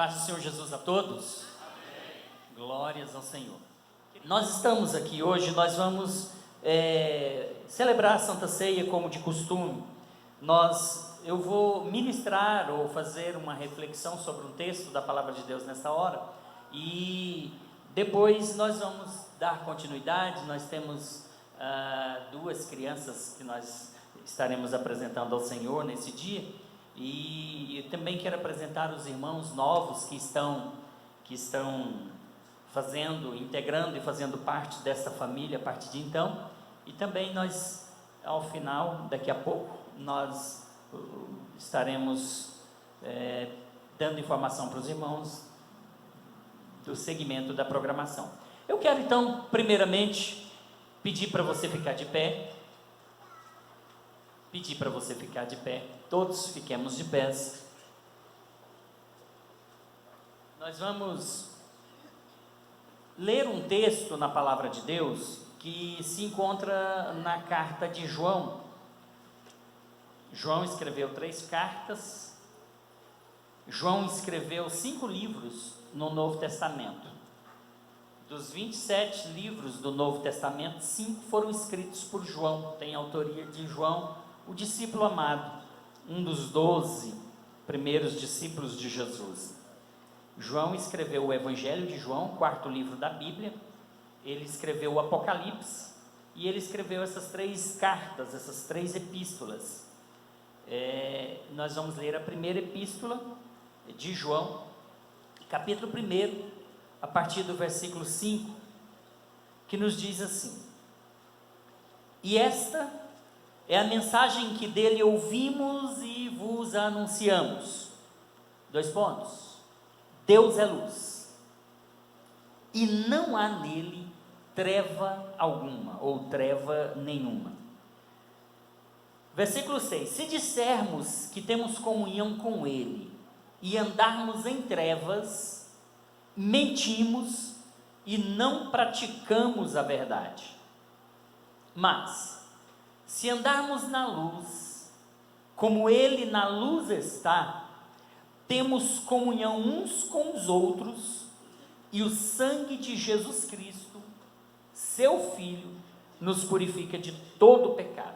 Paz do Senhor Jesus a todos. Amém. Glórias ao Senhor. Nós estamos aqui hoje, nós vamos celebrar a Santa Ceia como de costume. Eu vou ministrar ou fazer uma reflexão sobre um texto da Palavra de Deus nesta hora, e depois nós vamos dar continuidade. Nós temos duas crianças que nós estaremos apresentando ao Senhor nesse dia, e eu também quero apresentar os irmãos novos que estão integrando e fazendo parte dessa família a partir de então. E também nós, ao final, daqui a pouco, nós estaremos dando informação para os irmãos do segmento da programação. Eu quero então, primeiramente, pedir para você ficar de pé. Todos fiquemos de pés. Nós vamos ler um texto na Palavra de Deus que se encontra na carta de João. João escreveu 3 cartas. João escreveu 5 livros no Novo Testamento. Dos 27 livros do Novo Testamento, 5 foram escritos por João. Tem a autoria de João, o discípulo amado, um dos 12 primeiros discípulos de Jesus. João escreveu o Evangelho de João, 4º livro da Bíblia. Ele escreveu o Apocalipse, e ele escreveu essas 3 cartas, essas 3 epístolas. Nós vamos ler a primeira epístola de João, capítulo 1, a partir do versículo 5, que nos diz assim: E esta é a mensagem que dele ouvimos e vos anunciamos. 2 pontos. Deus é luz, e não há nele treva alguma, ou treva nenhuma. Versículo 6: Se dissermos que temos comunhão com ele, e andarmos em trevas, mentimos e não praticamos a verdade. Mas, se andarmos na luz, como ele na luz está, temos comunhão uns com os outros, e o sangue de Jesus Cristo, seu Filho, nos purifica de todo pecado.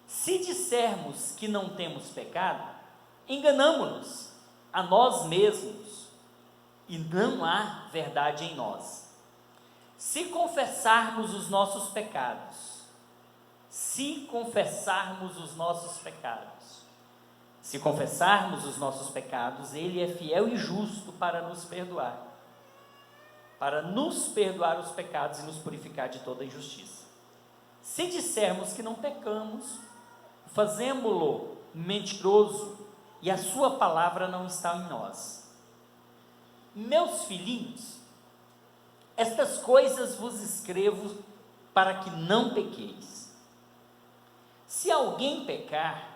Se dissermos que não temos pecado, enganamo-nos a nós mesmos, e não há verdade em nós. Se confessarmos os nossos pecados, ele é fiel e justo para nos perdoar os pecados e nos purificar de toda injustiça. Se dissermos que não pecamos, fazemo-lo mentiroso, e a sua palavra não está em nós. Meus filhinhos, estas coisas vos escrevo para que não pequeis. Se alguém pecar,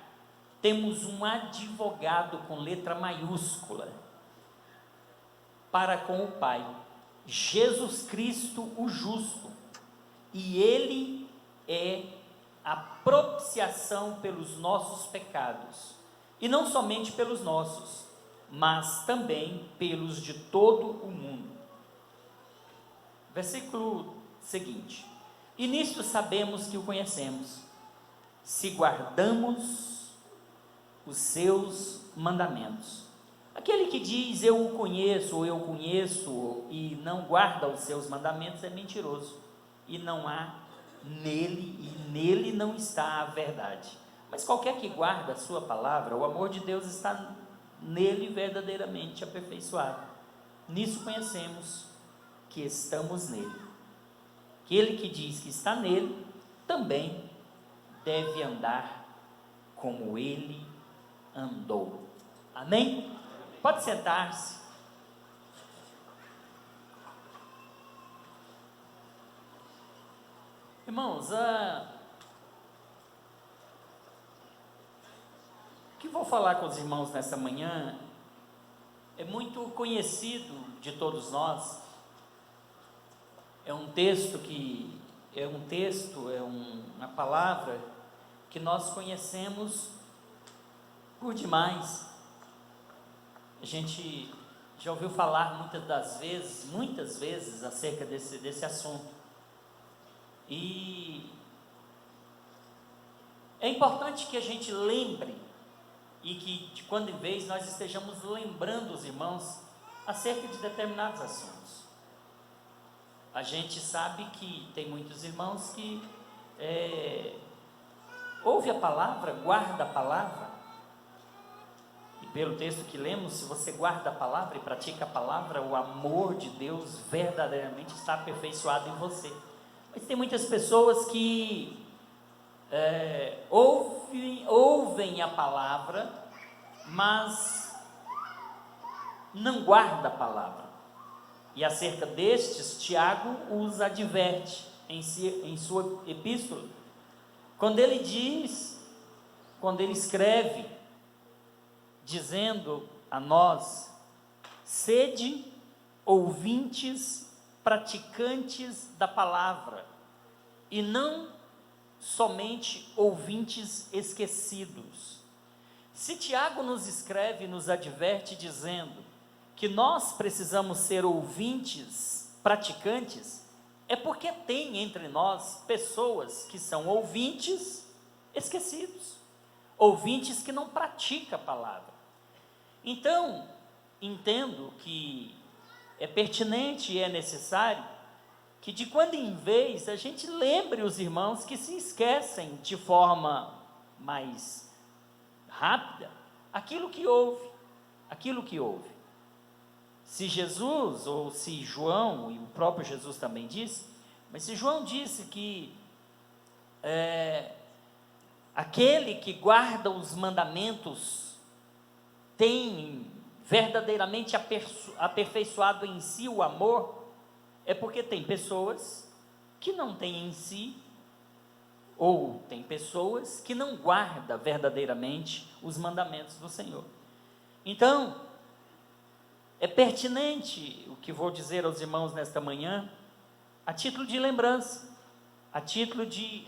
temos um advogado com letra maiúscula para com o Pai, Jesus Cristo o justo, e ele é a propiciação pelos nossos pecados, e não somente pelos nossos, mas também pelos de todo o mundo. Versículo seguinte: E nisto sabemos que o conhecemos, se guardamos os seus mandamentos. Aquele que diz eu o conheço, ou eu conheço, e não guarda os seus mandamentos, é mentiroso, e não há nele não está a verdade. Mas qualquer que guarda a sua palavra, o amor de Deus está nele verdadeiramente aperfeiçoado. Nisso conhecemos que estamos nele. Aquele que diz que está nele, também deve andar como ele andou. Amém? Pode sentar-se. Irmãos, o que vou falar com os irmãos nessa manhã é muito conhecido de todos nós. É uma palavra que nós conhecemos por demais. A gente já ouviu falar muitas vezes acerca desse assunto. E é importante que a gente lembre e que de quando em vez nós estejamos lembrando os irmãos acerca de determinados assuntos. A gente sabe que tem muitos irmãos que ouve a palavra, guarda a palavra, e pelo texto que lemos, se você guarda a palavra e pratica a palavra, o amor de Deus verdadeiramente está aperfeiçoado em você. Mas tem muitas pessoas que ouvem a palavra, mas não guarda a palavra. E acerca destes, Tiago os adverte em sua epístola, quando ele escreve, dizendo a nós: sede ouvintes, praticantes da palavra, e não somente ouvintes esquecidos. Se Tiago nos escreve e nos adverte dizendo que nós precisamos ser ouvintes, praticantes, é porque tem entre nós pessoas que são ouvintes esquecidos, ouvintes que não praticam a palavra. Então, entendo que é pertinente e é necessário que de quando em vez a gente lembre os irmãos que se esquecem de forma mais rápida aquilo que ouve. Se Jesus, ou se João, e o próprio Jesus também disse, mas se João disse que aquele que guarda os mandamentos tem verdadeiramente aperfeiçoado em si o amor, é porque tem pessoas que não têm em si, ou tem pessoas que não guardam verdadeiramente os mandamentos do Senhor. Então, é pertinente o que vou dizer aos irmãos nesta manhã, a título de lembrança, a título de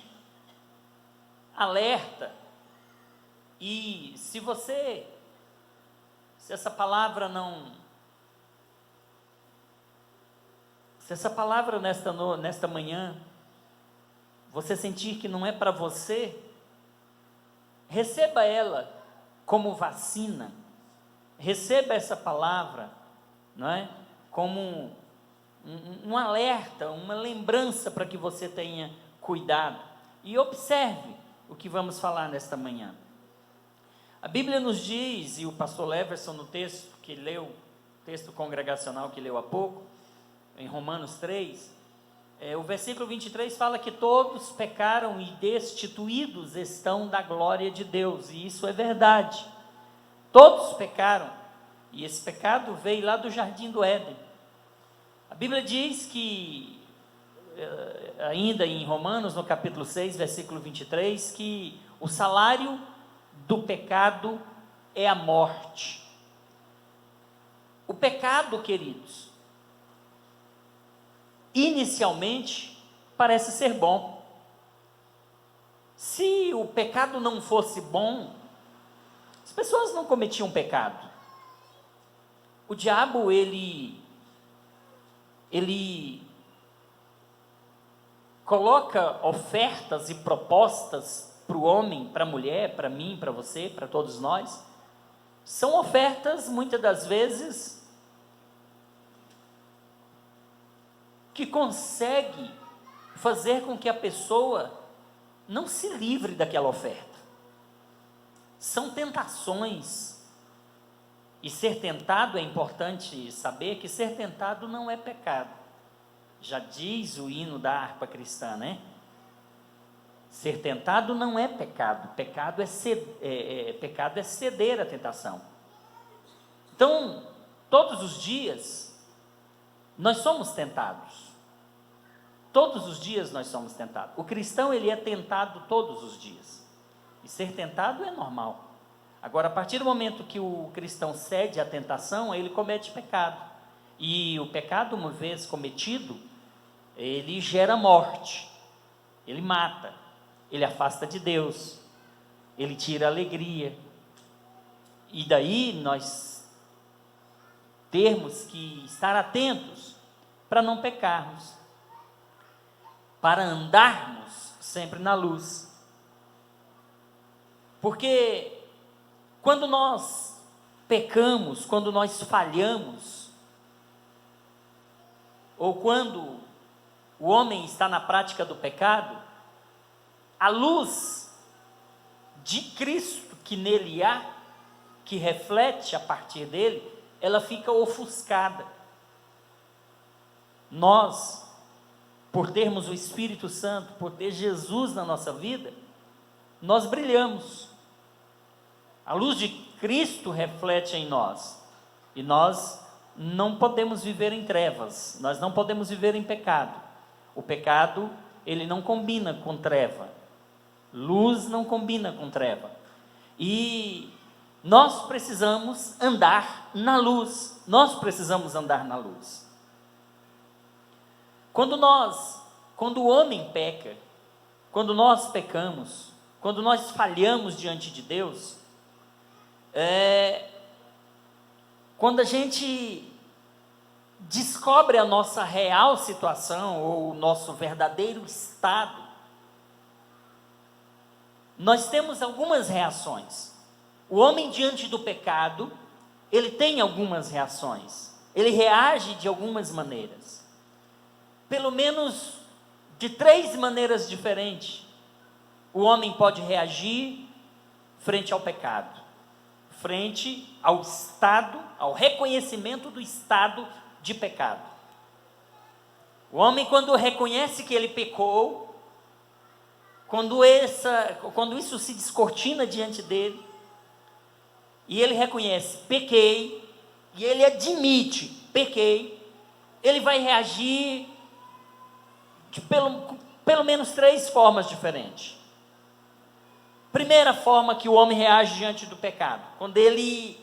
alerta. E se essa palavra nesta manhã, você sentir que não é para você, receba ela como vacina, receba essa palavra, não é? Como um alerta, uma lembrança para que você tenha cuidado. E observe o que vamos falar nesta manhã. A Bíblia nos diz, e o pastor Leverson no texto que leu, o texto congregacional que leu há pouco, em Romanos 3, o versículo 23 fala que todos pecaram e destituídos estão da glória de Deus, e isso é verdade. Todos pecaram, e esse pecado veio lá do jardim do Éden. A Bíblia diz que, ainda em Romanos, no capítulo 6, versículo 23, que o salário do pecado é a morte. O pecado, queridos, inicialmente parece ser bom. Se o pecado não fosse bom, as pessoas não cometiam pecado. O diabo, ele coloca ofertas e propostas para o homem, para a mulher, para mim, para você, para todos nós. São ofertas, muitas das vezes, que consegue fazer com que a pessoa não se livre daquela oferta. São tentações. E ser tentado, é importante saber que ser tentado não é pecado. Já diz o hino da harpa cristã, né? Ser tentado não é pecado. Pecado é ceder à tentação. Então, todos os dias, nós somos tentados. Todos os dias nós somos tentados. O cristão, ele é tentado todos os dias. E ser tentado é normal. Agora, a partir do momento que o cristão cede à tentação, ele comete pecado. E o pecado, uma vez cometido, ele gera morte. Ele mata. Ele afasta de Deus. Ele tira a alegria. E daí nós termos que estar atentos para não pecarmos, para andarmos sempre na luz. Porque quando nós pecamos, quando nós falhamos, ou quando o homem está na prática do pecado, a luz de Cristo que nele há, que reflete a partir dele, ela fica ofuscada. Nós, por termos o Espírito Santo, por ter Jesus na nossa vida, nós brilhamos. A luz de Cristo reflete em nós, e nós não podemos viver em trevas, nós não podemos viver em pecado. O pecado, ele não combina com treva, luz não combina com treva, e nós precisamos andar na luz, nós precisamos andar na luz. Quando o homem peca, quando nós pecamos, quando nós falhamos diante de Deus, quando a gente descobre a nossa real situação, ou o nosso verdadeiro estado, nós temos algumas reações. O homem diante do pecado, ele tem algumas reações, ele reage de algumas maneiras, pelo menos de 3 maneiras diferentes. O homem pode reagir frente ao pecado, frente ao estado, ao reconhecimento do estado de pecado. O homem, quando reconhece que ele pecou, quando isso se descortina diante dele, e ele reconhece, pequei, e ele admite, pequei, ele vai reagir de pelo menos 3 formas diferentes. Primeira forma que o homem reage diante do pecado, quando ele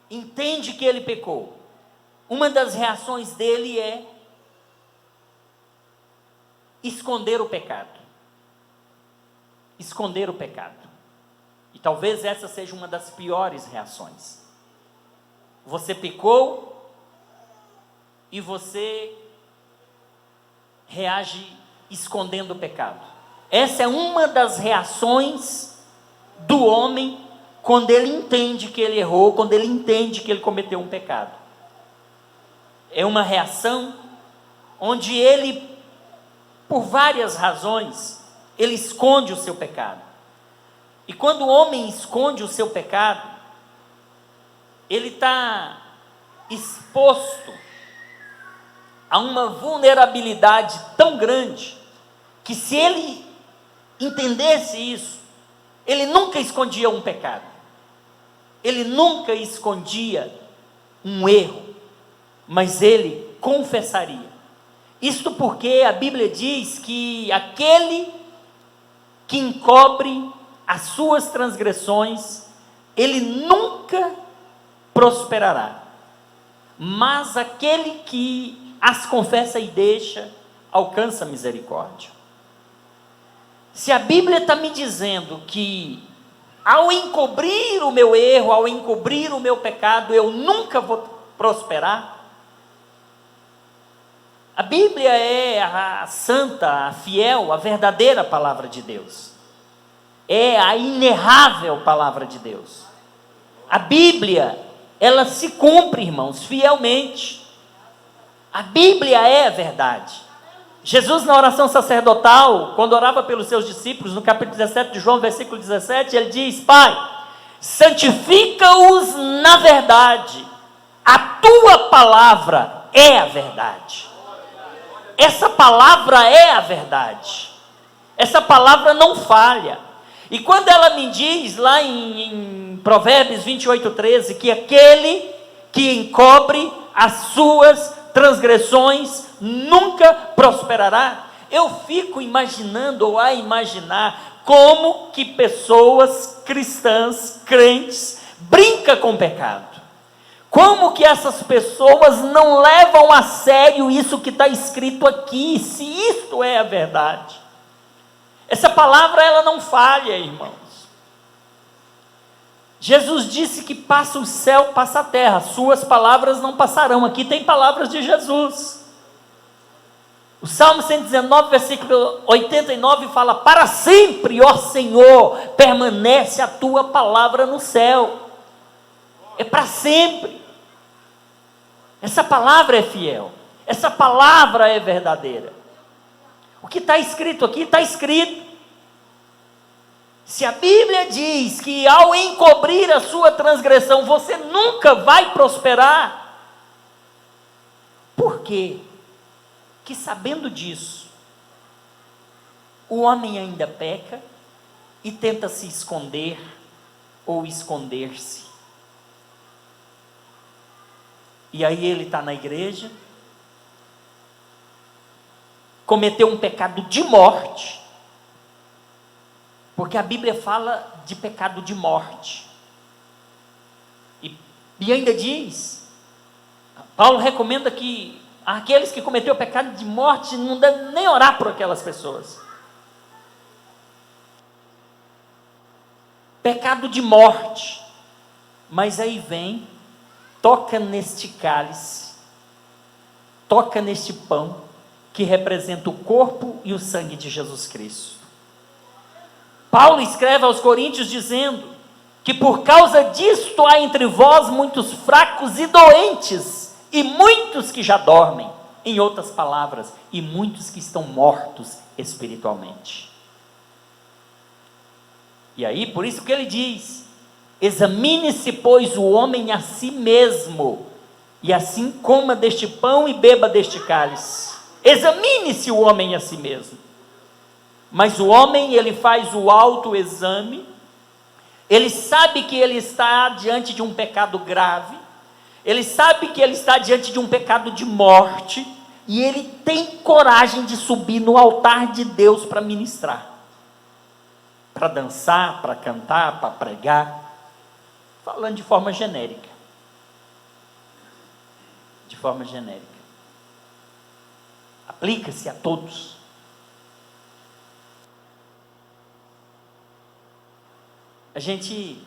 entende que ele pecou, uma das reações dele é esconder o pecado. Esconder o pecado. E talvez essa seja uma das piores reações. Você pecou e você reage escondendo o pecado. Essa é uma das reações do homem quando ele entende que ele errou, quando ele entende que ele cometeu um pecado. É uma reação onde ele, por várias razões, ele esconde o seu pecado. E quando o homem esconde o seu pecado, ele está exposto a uma vulnerabilidade tão grande, que se ele entendesse isso, ele nunca escondia um pecado, ele nunca escondia um erro, mas ele confessaria. Isto porque a Bíblia diz que aquele que encobre as suas transgressões, ele nunca prosperará, mas aquele que as confessa e deixa, alcança misericórdia. Se a Bíblia está me dizendo que ao encobrir o meu erro, ao encobrir o meu pecado, eu nunca vou prosperar, a Bíblia é a santa, a fiel, a verdadeira palavra de Deus, é a inerrável palavra de Deus. A Bíblia, ela se cumpre, irmãos, fielmente. A Bíblia é a verdade. Jesus, na oração sacerdotal, quando orava pelos seus discípulos, no capítulo 17 de João, versículo 17, ele diz: Pai, santifica-os na verdade, a tua palavra é a verdade. Essa palavra é a verdade, essa palavra não falha. E quando ela me diz lá em Provérbios 28:13, que aquele que encobre as suas transgressões nunca prosperará, eu fico imaginando, ou a imaginar, como que pessoas cristãs, crentes, brincam com o pecado. Como que essas pessoas não levam a sério isso que está escrito aqui, se isto é a verdade. Essa palavra, ela não falha, irmãos. Jesus disse que passa o céu, passa a terra, suas palavras não passarão. Aqui tem palavras de Jesus. O Salmo 119, versículo 89 fala: para sempre, ó Senhor, permanece a tua palavra no céu. É para sempre. Essa palavra é fiel, essa palavra é verdadeira. O que está escrito aqui, está escrito. Se a Bíblia diz que ao encobrir a sua transgressão, você nunca vai prosperar, por quê? Que sabendo disso, o homem ainda peca e tenta se esconder ou esconder-se. E aí ele está na igreja, cometeu um pecado de morte, porque a Bíblia fala de pecado de morte, e ainda diz, Paulo recomenda que aqueles que cometeram o pecado de morte não devem nem orar por aquelas pessoas. Pecado de morte. Mas aí vem, toca neste cálice, toca neste pão, que representa o corpo e o sangue de Jesus Cristo. Paulo escreve aos Coríntios dizendo que por causa disto há entre vós muitos fracos e doentes, e muitos que já dormem, em outras palavras, e muitos que estão mortos espiritualmente. E aí, por isso que ele diz: examine-se, pois, o homem a si mesmo, e assim coma deste pão e beba deste cálice. Examine-se o homem a si mesmo. Mas o homem, ele faz o autoexame, ele sabe que ele está diante de um pecado grave, ele sabe que ele está diante de um pecado de morte, e ele tem coragem de subir no altar de Deus para ministrar, para dançar, para cantar, para pregar, falando de forma genérica. De forma genérica. Aplica-se a todos. A gente,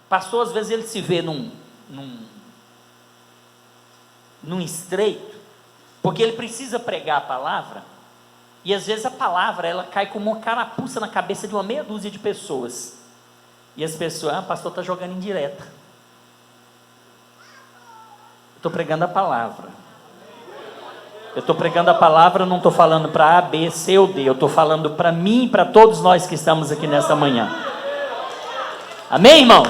pastor, às vezes ele se vê num estreito, porque ele precisa pregar a palavra, e às vezes a palavra, ela cai como uma carapuça na cabeça de uma meia dúzia de pessoas, e as pessoas: o pastor está jogando indireta. Estou pregando a palavra. Eu estou pregando a palavra, não estou falando para A, B, C ou D, eu estou falando para mim e para todos nós que estamos aqui nessa manhã. Amém, irmãos?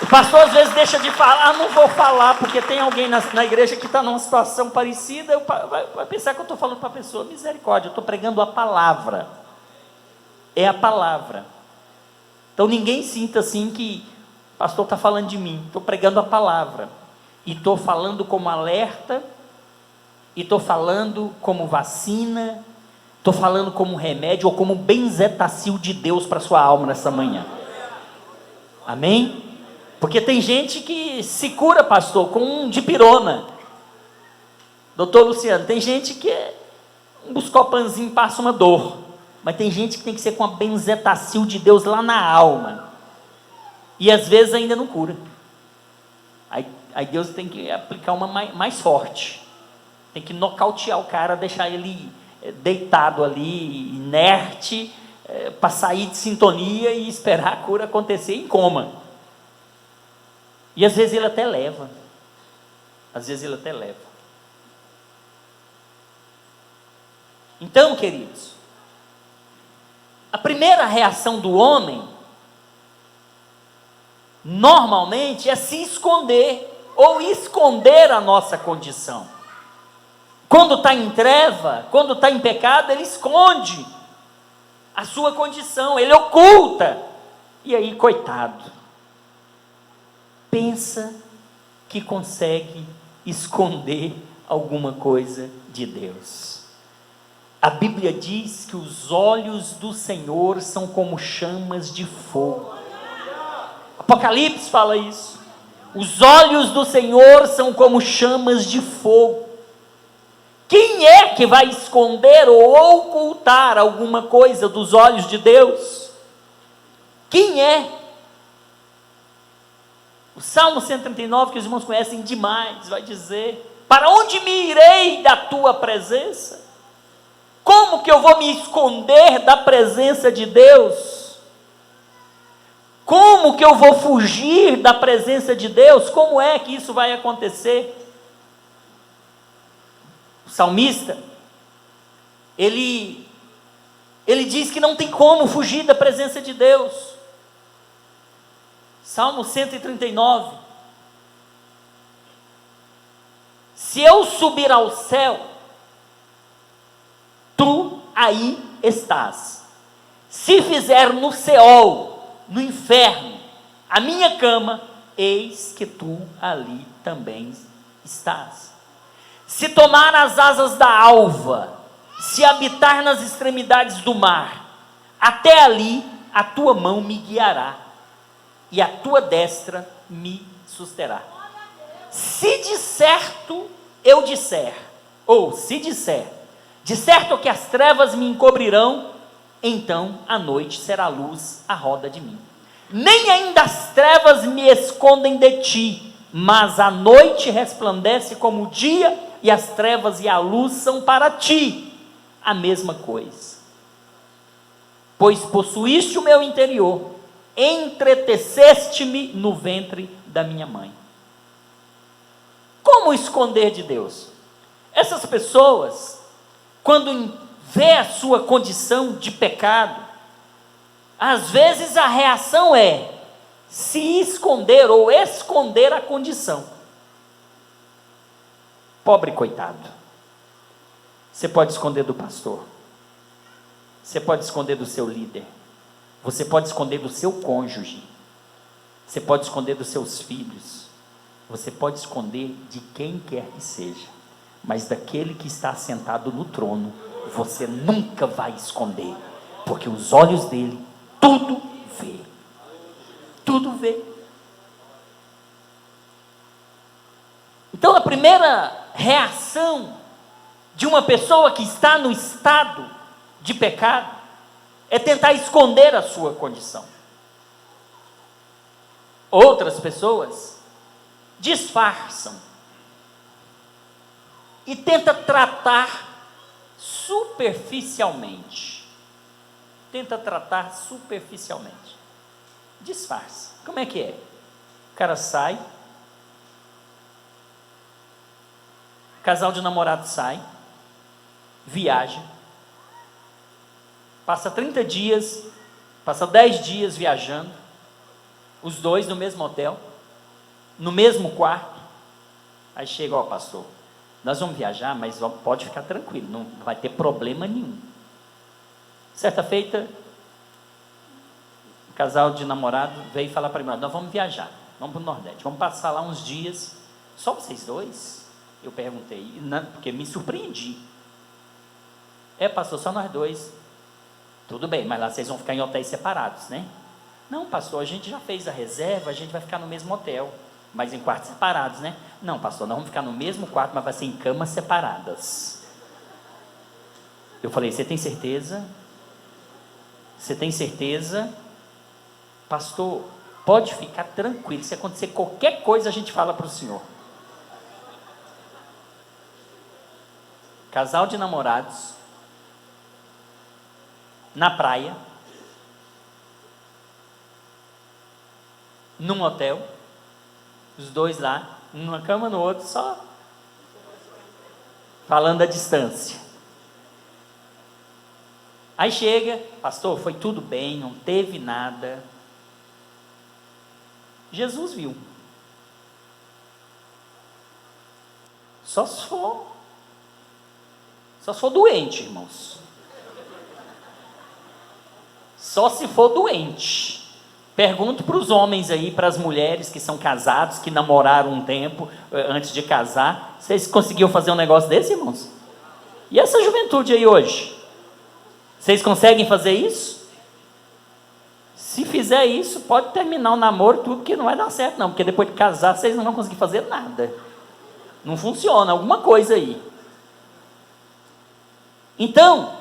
O pastor às vezes deixa de falar: não vou falar, porque tem alguém na igreja que está numa situação parecida, vai pensar que eu estou falando para a pessoa. Misericórdia, eu estou pregando a palavra. É a palavra. Então ninguém sinta assim que o pastor está falando de mim. Estou pregando a palavra. E estou falando como alerta, e estou falando como vacina, estou falando como remédio, ou como benzetacil de Deus para a sua alma nessa manhã. Amém? Porque tem gente que se cura, pastor, com um dipirona. Doutor Luciano, tem gente que um buscopanzinho passa uma dor, mas tem gente que tem que ser com a benzetacil de Deus lá na alma, e às vezes ainda não cura. Aí Deus tem que aplicar uma mais forte, tem que nocautear o cara, deixar ele deitado ali, inerte, para sair de sintonia e esperar a cura acontecer em coma. E às vezes ele até leva. Então, queridos, a primeira reação do homem, normalmente, é se esconder, ou esconder a nossa condição. Quando está em treva, quando está em pecado, ele esconde a sua condição, ele oculta. E aí, coitado, pensa que consegue esconder alguma coisa de Deus. A Bíblia diz que os olhos do Senhor são como chamas de fogo. Apocalipse fala isso. Os olhos do Senhor são como chamas de fogo. Quem é que vai esconder ou ocultar alguma coisa dos olhos de Deus? Quem é? O Salmo 139, que os irmãos conhecem demais, vai dizer: para onde me irei da tua presença? Como que eu vou me esconder da presença de Deus? Como que eu vou fugir da presença de Deus? Como é que isso vai acontecer? O salmista, ele diz que não tem como fugir da presença de Deus. Salmo 139. Se eu subir ao céu, tu aí estás. Se fizer no Seol, no inferno, a minha cama, eis que tu ali também estás. Se tomar as asas da alva, se habitar nas extremidades do mar, até ali a tua mão me guiará, e a tua destra me susterá. Se de certo eu disser, ou se disser, de certo que as trevas me encobrirão, então a noite será luz à roda de mim. Nem ainda as trevas me escondem de ti, mas a noite resplandece como o dia, e as trevas e a luz são para ti a mesma coisa. Pois possuíste o meu interior, entreteceste-me no ventre da minha mãe. Como esconder de Deus? Essas pessoas, quando vê a sua condição de pecado, às vezes a reação é se esconder ou esconder a condição. Pobre coitado. Você pode esconder do pastor, você pode esconder do seu líder, você pode esconder do seu cônjuge, você pode esconder dos seus filhos, você pode esconder de quem quer que seja, mas daquele que está sentado no trono, você nunca vai esconder, porque os olhos dele tudo vê, tudo vê. Então a primeira reação de uma pessoa que está no estado de pecado é tentar esconder a sua condição. Outras pessoas disfarçam e tentam tratar superficialmente. Disfarça. Como é que é? O cara sai, casal de namorado sai, viaja, passa 30 dias, passa 10 dias viajando, os dois no mesmo hotel, no mesmo quarto. Aí chega: ó, pastor, nós vamos viajar, mas pode ficar tranquilo, não vai ter problema nenhum. Certa feita, o casal de namorado veio falar para mim: nós vamos viajar, vamos para o Nordeste, vamos passar lá uns dias, só vocês dois? Eu perguntei, porque me surpreendi. Pastor, só nós dois. Tudo bem, mas lá vocês vão ficar em hotéis separados, né? Não, pastor, a gente já fez a reserva, a gente vai ficar no mesmo hotel, mas em quartos separados, né? Não, pastor, nós vamos ficar no mesmo quarto, mas vai ser em camas separadas. Eu falei: você tem certeza? Você tem certeza? Pastor, pode ficar tranquilo, se acontecer qualquer coisa a gente fala para o senhor. Casal de namorados, na praia, num hotel, os dois lá, um numa cama, no outro, só falando à distância. Aí chega: pastor, foi tudo bem, não teve nada. Jesus viu. Só se for doente, irmãos. Só se for doente. Pergunto para os homens aí, para as mulheres que são casados, que namoraram um tempo antes de casar, vocês conseguiram fazer um negócio desse, irmãos? E essa juventude aí hoje? Vocês conseguem fazer isso? Se fizer isso, pode terminar o namoro tudo, que não vai dar certo não, porque depois de casar vocês não vão conseguir fazer nada. Não funciona, alguma coisa aí. Então,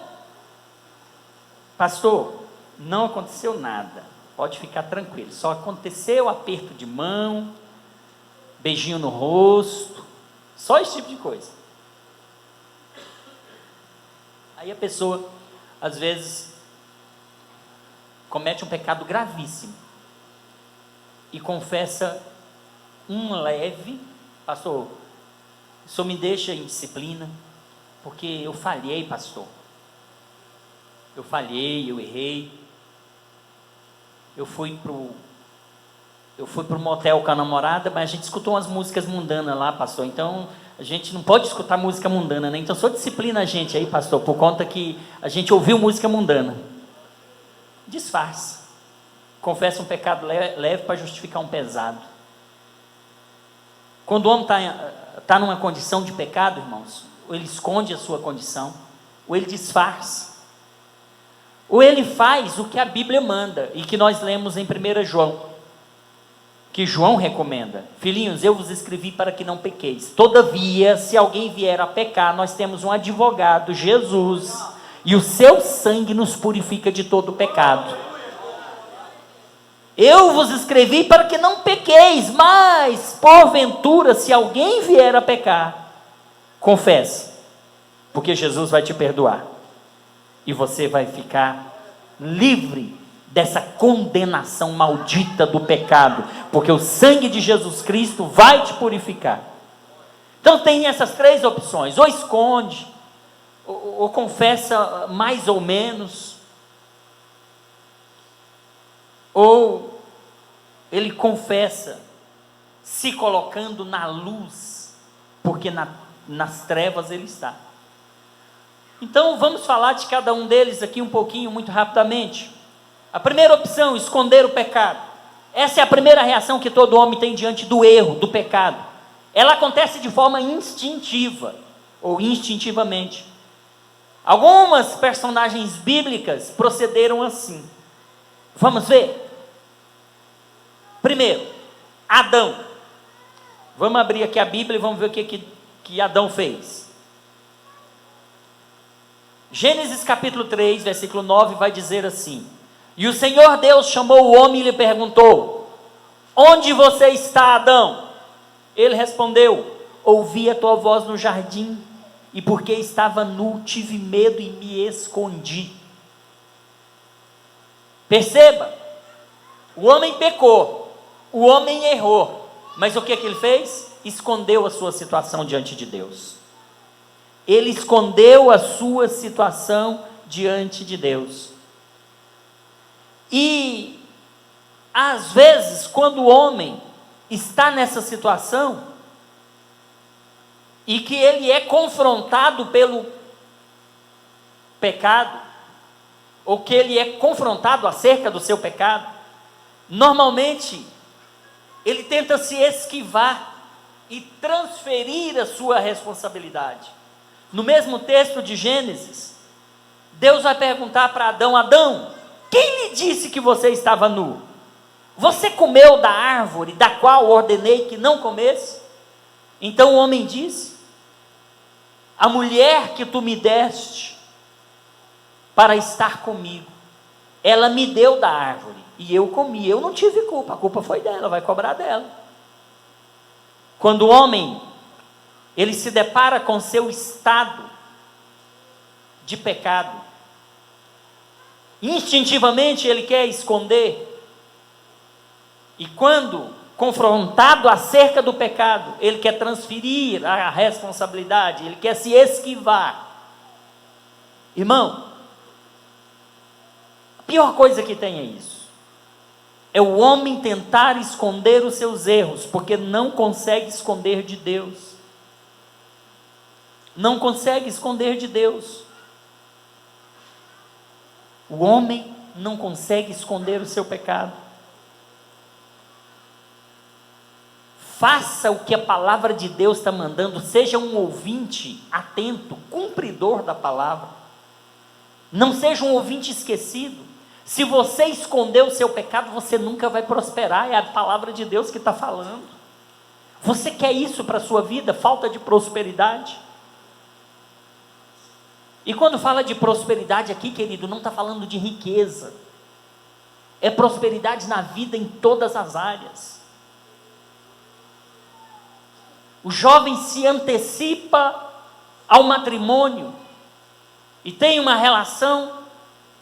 pastor, não aconteceu nada. Pode ficar tranquilo. Só aconteceu aperto de mão, beijinho no rosto, só esse tipo de coisa. Aí a pessoa, às vezes, comete um pecado gravíssimo e confessa um leve: pastor, o senhor me deixa em disciplina, porque eu falhei, pastor. Eu falhei, eu errei. Eu fui pro motel com a namorada, mas a gente escutou umas músicas mundanas lá, pastor. Então, a gente não pode escutar música mundana, né? Então, só disciplina a gente aí, pastor, por conta que a gente ouviu música mundana. Disfarça. Confessa um pecado leve para justificar um pesado. Quando o homem está numa condição de pecado, irmãos, ou ele esconde a sua condição, ou ele disfarça, ou ele faz o que a Bíblia manda, e que nós lemos em 1 João, que João recomenda: filhinhos, eu vos escrevi para que não pequeis. Todavia, se alguém vier a pecar, nós temos um advogado, Jesus, e o seu sangue nos purifica de todo pecado. Eu vos escrevi para que não pequeis, mas, porventura, se alguém vier a pecar, confesse, porque Jesus vai te perdoar, e você vai ficar livre dessa condenação maldita do pecado, porque o sangue de Jesus Cristo vai te purificar. Então tem essas três opções: ou esconde, ou confessa mais ou menos, ou ele confessa se colocando na luz, porque nas trevas ele está. Então vamos falar de cada um deles aqui um pouquinho, muito rapidamente. A primeira opção: esconder o pecado. Essa é a primeira reação que todo homem tem diante do erro, do pecado. Ela acontece de forma instintiva, ou instintivamente. Algumas personagens bíblicas procederam assim. Vamos ver? Primeiro, Adão. Vamos abrir aqui a Bíblia e vamos ver o que Adão fez. Gênesis capítulo 3, versículo 9, vai dizer assim: e o Senhor Deus chamou o homem e lhe perguntou: onde você está, Adão? Ele respondeu: ouvi a tua voz no jardim, e porque estava nu, tive medo e me escondi. Perceba, o homem pecou, o homem errou, mas o que ele fez? Escondeu a sua situação diante de Deus. Ele escondeu a sua situação diante de Deus. E às vezes, quando o homem está nessa situação e que ele é confrontado pelo pecado, ou que ele é confrontado acerca do seu pecado, normalmente ele tenta se esquivar e transferir a sua responsabilidade. No mesmo texto de Gênesis, Deus vai perguntar para Adão: Adão, quem lhe disse que você estava nu? Você comeu da árvore da qual ordenei que não comesse? Então o homem disse: a mulher que tu me deste para estar comigo, ela me deu da árvore e eu comi. Eu não tive culpa, a culpa foi dela, vai cobrar dela. Quando o homem ele se depara com seu estado de pecado, instintivamente ele quer esconder, e quando confrontado acerca do pecado, ele quer transferir a responsabilidade, ele quer se esquivar. Irmão, a pior coisa que tem é isso, é o homem tentar esconder os seus erros, porque não consegue esconder de Deus. Não consegue esconder de Deus. O homem não consegue esconder o seu pecado. Faça o que a palavra de Deus está mandando, seja um ouvinte atento, cumpridor da palavra. Não seja um ouvinte esquecido. Se você esconder o seu pecado, você nunca vai prosperar, é a palavra de Deus que está falando. Você quer isso para a sua vida? Falta de prosperidade? E quando fala de prosperidade aqui, querido, não está falando de riqueza. é prosperidade na vida em todas as áreas. O jovem se antecipa ao matrimônio e tem uma relação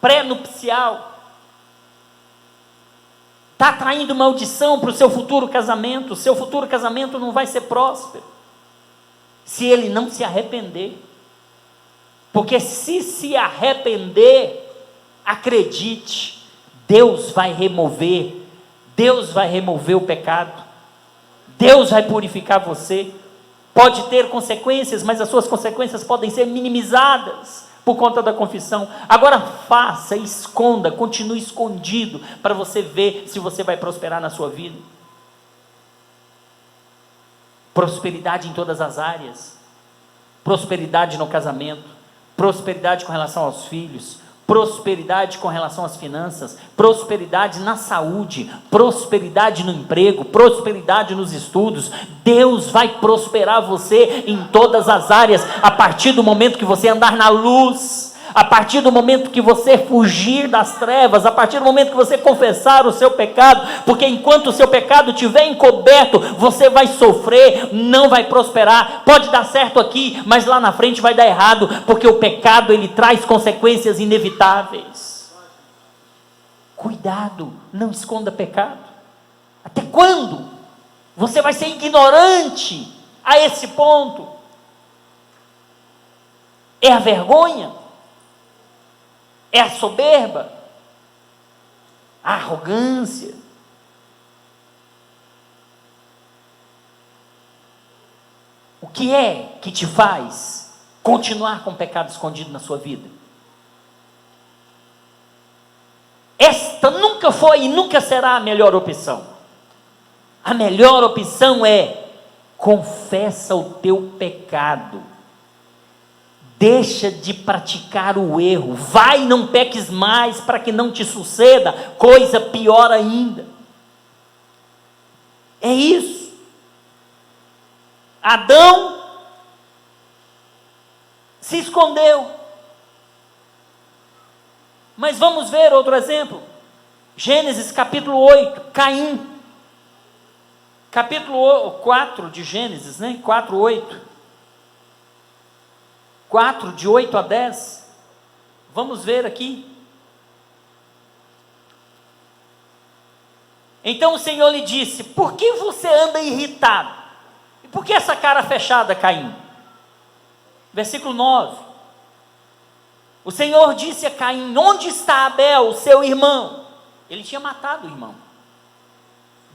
pré-nupcial. Está atraindo maldição para o seu futuro casamento. O seu futuro casamento não vai ser próspero se ele não se arrepender. Porque se arrepender, acredite, Deus vai remover o pecado, Deus vai purificar você. Pode ter consequências, mas as suas consequências podem ser minimizadas por conta da confissão. Agora faça, esconda, continue escondido, para você ver se você vai prosperar na sua vida. Prosperidade em todas as áreas, prosperidade no casamento, prosperidade com relação aos filhos, prosperidade com relação às finanças, prosperidade na saúde, prosperidade no emprego, prosperidade nos estudos. Deus vai prosperar você em todas as áreas, a partir do momento que você andar na luz, a partir do momento que você fugir das trevas, a partir do momento que você confessar o seu pecado, porque enquanto o seu pecado estiver encoberto, você vai sofrer, não vai prosperar. Pode dar certo aqui, mas lá na frente vai dar errado, porque o pecado, ele traz consequências inevitáveis. Cuidado, não esconda pecado. Até quando você vai ser ignorante a esse ponto? É a vergonha? É a soberba? A arrogância? O que é que te faz continuar com o pecado escondido na sua vida? Esta nunca foi e nunca será a melhor opção. A melhor opção é: confessa o teu pecado, deixa de praticar o erro, vai, não peques mais, para que não te suceda coisa pior ainda. É isso. Adão se escondeu. Mas vamos ver outro exemplo. Gênesis capítulo 8, Caim. Capítulo 4 de Gênesis, 4, 8. 4, de 8 a 10. Vamos ver aqui. Então o Senhor lhe disse: por que você anda irritado? E por que essa cara fechada, Caim? Versículo 9. O Senhor disse a Caim: onde está Abel, seu irmão? Ele tinha matado o irmão.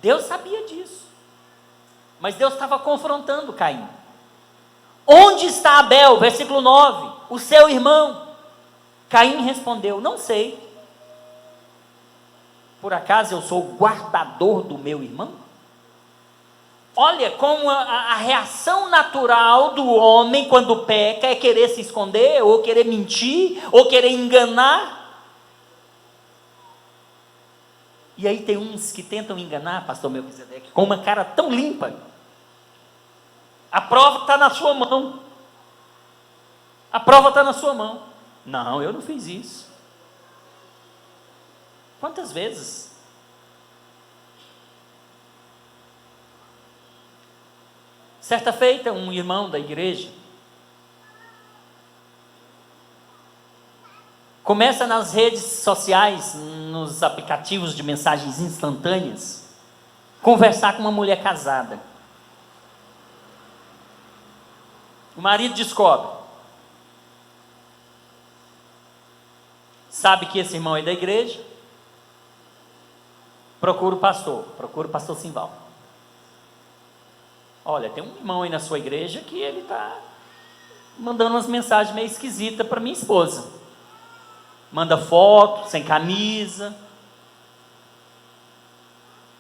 Deus sabia disso. Mas Deus estava confrontando Caim. Onde está Abel? Versículo 9. O seu irmão. Caim respondeu: não sei. Por acaso eu sou o guardador do meu irmão? Olha como a reação natural do homem quando peca é querer se esconder, ou querer mentir, ou querer enganar. E aí tem uns que tentam enganar, pastor Melquisedeque, com uma cara tão limpa. A prova está na sua mão. A prova está na sua mão. Não, eu não fiz isso. Quantas vezes? Certa feita, um irmão da igreja começa nas redes sociais, nos aplicativos de mensagens instantâneas, conversar com uma mulher casada. O marido descobre. Sabe que esse irmão é da igreja. Procura o pastor Simval. Olha, tem um irmão aí na sua igreja que ele está mandando umas mensagens meio esquisitas para minha esposa. Manda foto, sem camisa.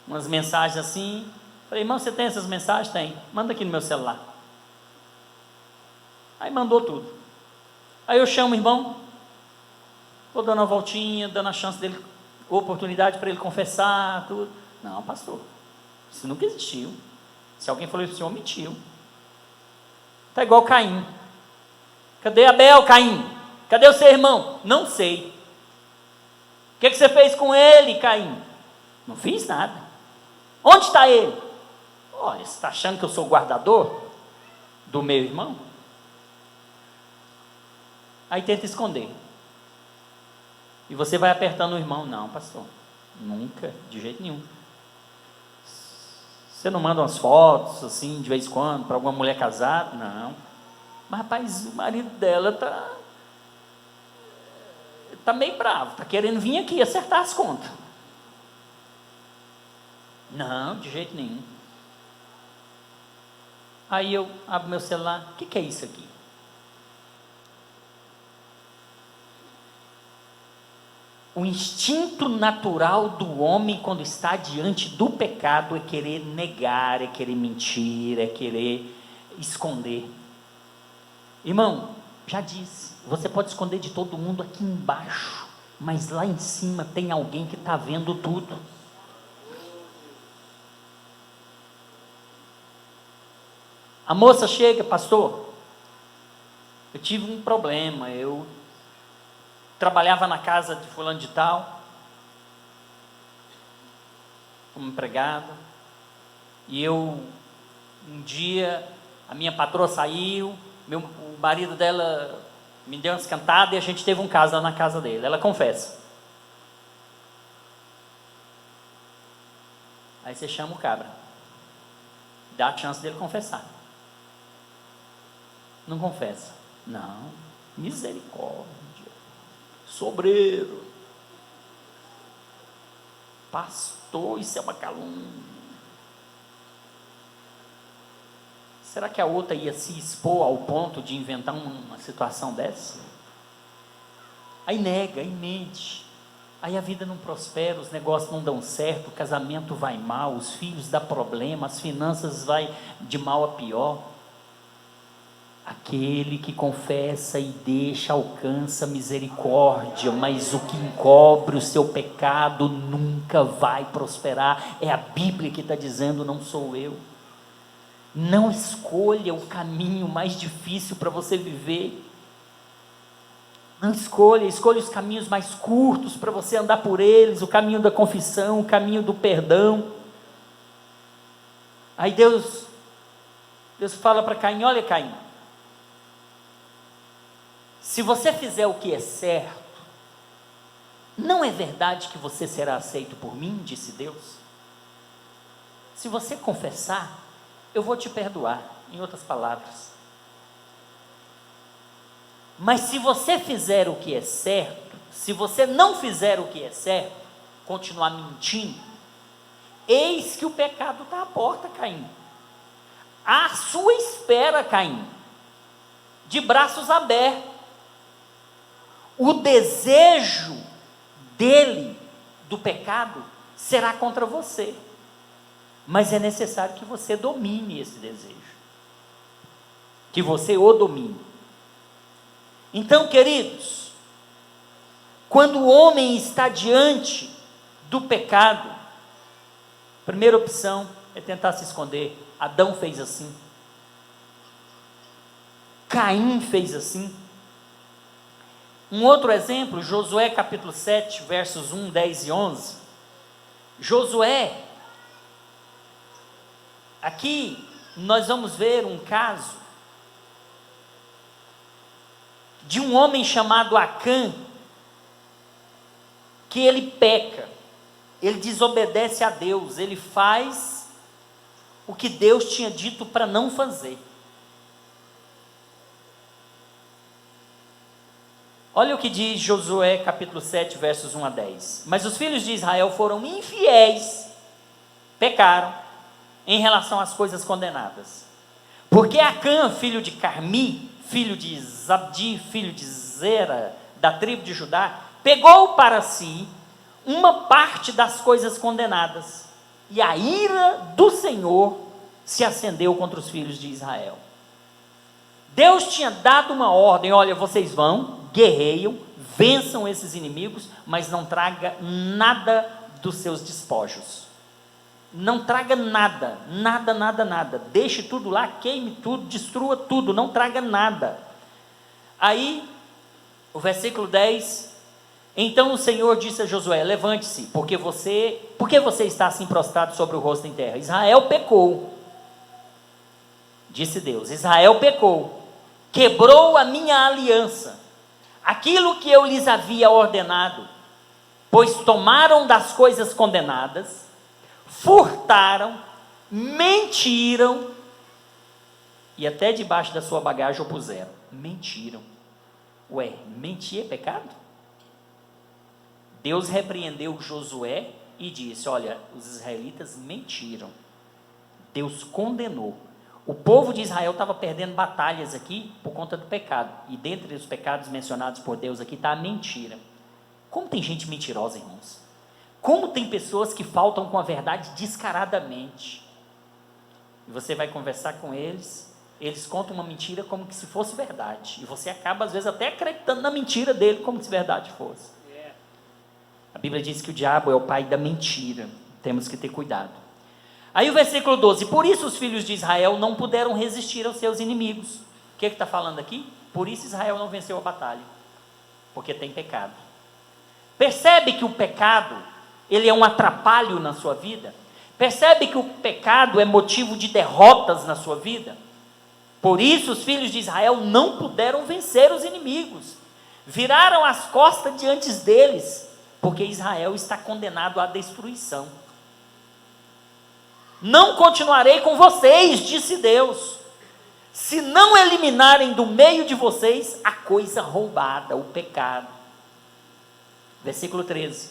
Umas mensagens assim. Falei: irmão, você tem essas mensagens? Tem. Manda aqui no meu celular. Aí mandou tudo. Aí eu chamo o irmão. Estou dando uma voltinha, dando a chance dele, oportunidade para ele confessar, tudo. Não, pastor, isso nunca existiu. Se alguém falou isso, o senhor mentiu. Está igual Caim. Cadê Abel, Caim? Cadê o seu irmão? Não sei. que você fez com ele, Caim? Não fiz nada. Onde está ele? Olha, você está achando que eu sou o guardador do meu irmão? Aí tenta esconder. E você vai apertando o irmão. Não, pastor, nunca, de jeito nenhum. Você não manda umas fotos assim de vez em quando para alguma mulher casada? Não. Mas rapaz, o marido dela tá meio bravo, tá querendo vir aqui acertar as contas. Não, de jeito nenhum. Aí eu abro meu celular, o que é isso aqui? O instinto natural do homem quando está diante do pecado é querer negar, é querer mentir, é querer esconder. Irmão, já disse, você pode esconder de todo mundo aqui embaixo, mas lá em cima tem alguém que está vendo tudo. A moça chega, pastor, eu tive um problema, eu trabalhava na casa de fulano de tal, como empregada, e um dia, a minha patroa saiu, o marido dela me deu umas cantadas e a gente teve um caso lá na casa dele. Ela confessa. Aí você chama o cabra, dá a chance dele confessar. Não confessa. Não, misericórdia, sobreiro, pastor, isso é uma calúnia. Será que a outra ia se expor ao ponto de inventar uma situação dessa? Aí nega, aí mente, aí a vida não prospera, os negócios não dão certo, o casamento vai mal, os filhos dão problema, as finanças vai de mal a pior. Aquele que confessa e deixa alcança misericórdia, mas o que encobre o seu pecado nunca vai prosperar. É a Bíblia que está dizendo, não sou eu. Não escolha o caminho mais difícil para você viver. Não escolha os caminhos mais curtos para você andar por eles, o caminho da confissão, o caminho do perdão. Aí Deus fala para Caim, olha Caim, se você fizer o que é certo, não é verdade que você será aceito por mim, disse Deus? Se você confessar, eu vou te perdoar, em outras palavras. Mas se você fizer o que é certo, se você não fizer o que é certo, continuar mentindo, eis que o pecado está à porta, Caim. À sua espera, Caim, de braços abertos. O desejo dele, do pecado, será contra você. Mas é necessário que você domine esse desejo. Que você o domine. Então, queridos, quando o homem está diante do pecado, a primeira opção é tentar se esconder. Adão fez assim. Caim fez assim. Um outro exemplo, Josué capítulo 7, versos 1, 10 e 11. Josué, aqui nós vamos ver um caso de um homem chamado Acã, que ele peca, ele desobedece a Deus, ele faz o que Deus tinha dito para não fazer. Olha o que diz Josué capítulo 7, versos 1 a 10. Mas os filhos de Israel foram infiéis, pecaram, em relação às coisas condenadas. Porque Acã, filho de Carmi, filho de Zabdi, filho de Zera, da tribo de Judá, pegou para si uma parte das coisas condenadas, e a ira do Senhor se acendeu contra os filhos de Israel. Deus tinha dado uma ordem, olha, vocês vão, guerreiam, vençam esses inimigos, mas não traga nada dos seus despojos. Não traga nada, nada. Deixe tudo lá, queime tudo, destrua tudo, não traga nada. Aí, o versículo 10 Então o Senhor disse a Josué: levante-se, por que você está assim prostrado sobre o rosto em terra? Israel pecou, disse Deus. Israel pecou, quebrou a minha aliança, aquilo que eu lhes havia ordenado, pois tomaram das coisas condenadas, furtaram, mentiram, e até debaixo da sua bagagem o puseram. Mentiram. Ué, mentir é pecado? Deus repreendeu Josué e disse: olha, os israelitas mentiram. Deus condenou. O povo de Israel estava perdendo batalhas aqui por conta do pecado. E dentre os pecados mencionados por Deus aqui está a mentira. Como tem gente mentirosa, irmãos? Como tem pessoas que faltam com a verdade descaradamente? E você vai conversar com eles, eles contam uma mentira como que se fosse verdade. E você acaba às vezes até acreditando na mentira dele como se verdade fosse. A Bíblia diz que o diabo é o pai da mentira. Temos que ter cuidado. Aí o versículo 12: por isso os filhos de Israel não puderam resistir aos seus inimigos. O que está falando aqui? Por isso Israel não venceu a batalha, porque tem pecado. Percebe que o pecado, ele é um atrapalho na sua vida? Percebe que o pecado é motivo de derrotas na sua vida? Por isso os filhos de Israel não puderam vencer os inimigos, viraram as costas diante deles, porque Israel está condenado à destruição. Não continuarei com vocês, disse Deus, se não eliminarem do meio de vocês a coisa roubada, o pecado. Versículo 13: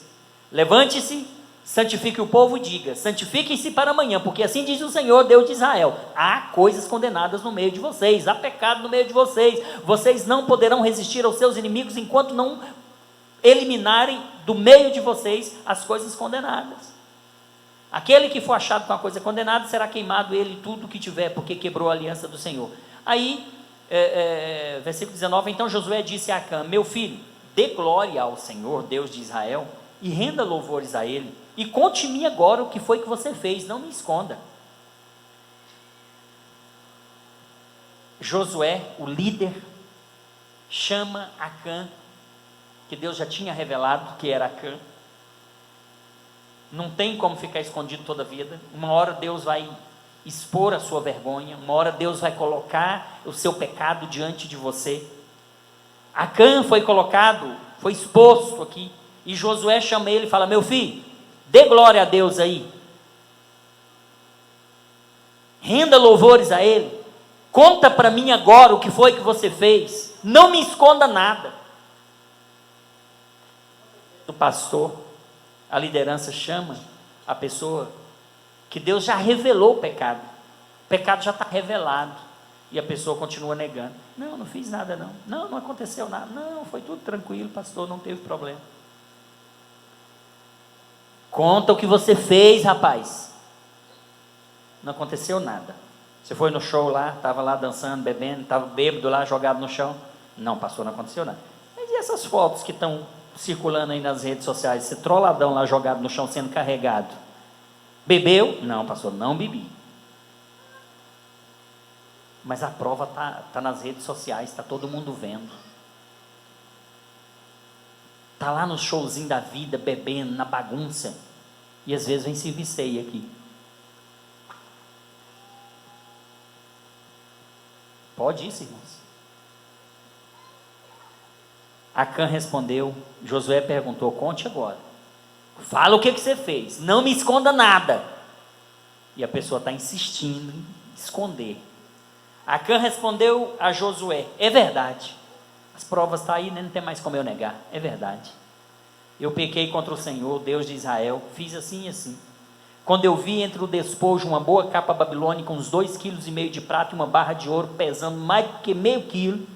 levante-se, santifique o povo e diga: santifiquem-se para amanhã, porque assim diz o Senhor, Deus de Israel: há coisas condenadas no meio de vocês, há pecado no meio de vocês, vocês não poderão resistir aos seus inimigos enquanto não eliminarem do meio de vocês as coisas condenadas. Aquele que for achado com a coisa condenada, será queimado ele e tudo que tiver, porque quebrou a aliança do Senhor. Aí, versículo 19: então Josué disse a Acã: meu filho, dê glória ao Senhor, Deus de Israel, e renda louvores a Ele, e conte-me agora o que foi que você fez, não me esconda. Josué, o líder, chama Acã, que Deus já tinha revelado que era Acã. Não tem como ficar escondido toda a vida. Uma hora Deus vai expor a sua vergonha, uma hora Deus vai colocar o seu pecado diante de você. Acã foi colocado, foi exposto aqui, e Josué chama ele e fala: meu filho, dê glória a Deus aí, renda louvores a Ele, conta para mim agora o que foi que você fez, não me esconda nada. O pastor, a liderança chama a pessoa que Deus já revelou o pecado já está revelado, e a pessoa continua negando: não fiz nada não aconteceu nada, não, foi tudo tranquilo, pastor, não teve problema. Conta o que você fez, rapaz. Não aconteceu nada. Você foi no show lá, estava lá dançando, bebendo, estava bêbado lá, jogado no chão? Não, pastor, não aconteceu nada. Mas e essas fotos que estão circulando aí nas redes sociais, esse trolladão lá jogado no chão sendo carregado? Bebeu? Não, pastor, não bebi. Mas a prova está nas redes sociais, está todo mundo vendo. Está lá no showzinho da vida, bebendo, na bagunça, e às vezes vem se viceia aqui. Pode isso, irmãos? Acã respondeu, Josué perguntou: conte agora, fala o que você fez, não me esconda nada. E a pessoa está insistindo em esconder. Acã respondeu a Josué: é verdade, as provas estão aí, né? Não tem mais como eu negar, é verdade. Eu pequei contra o Senhor, Deus de Israel, fiz assim e assim. Quando eu vi entre o despojo uma boa capa babilônica, uns 2,5 kg de prata e uma barra de ouro pesando mais do que meio quilo,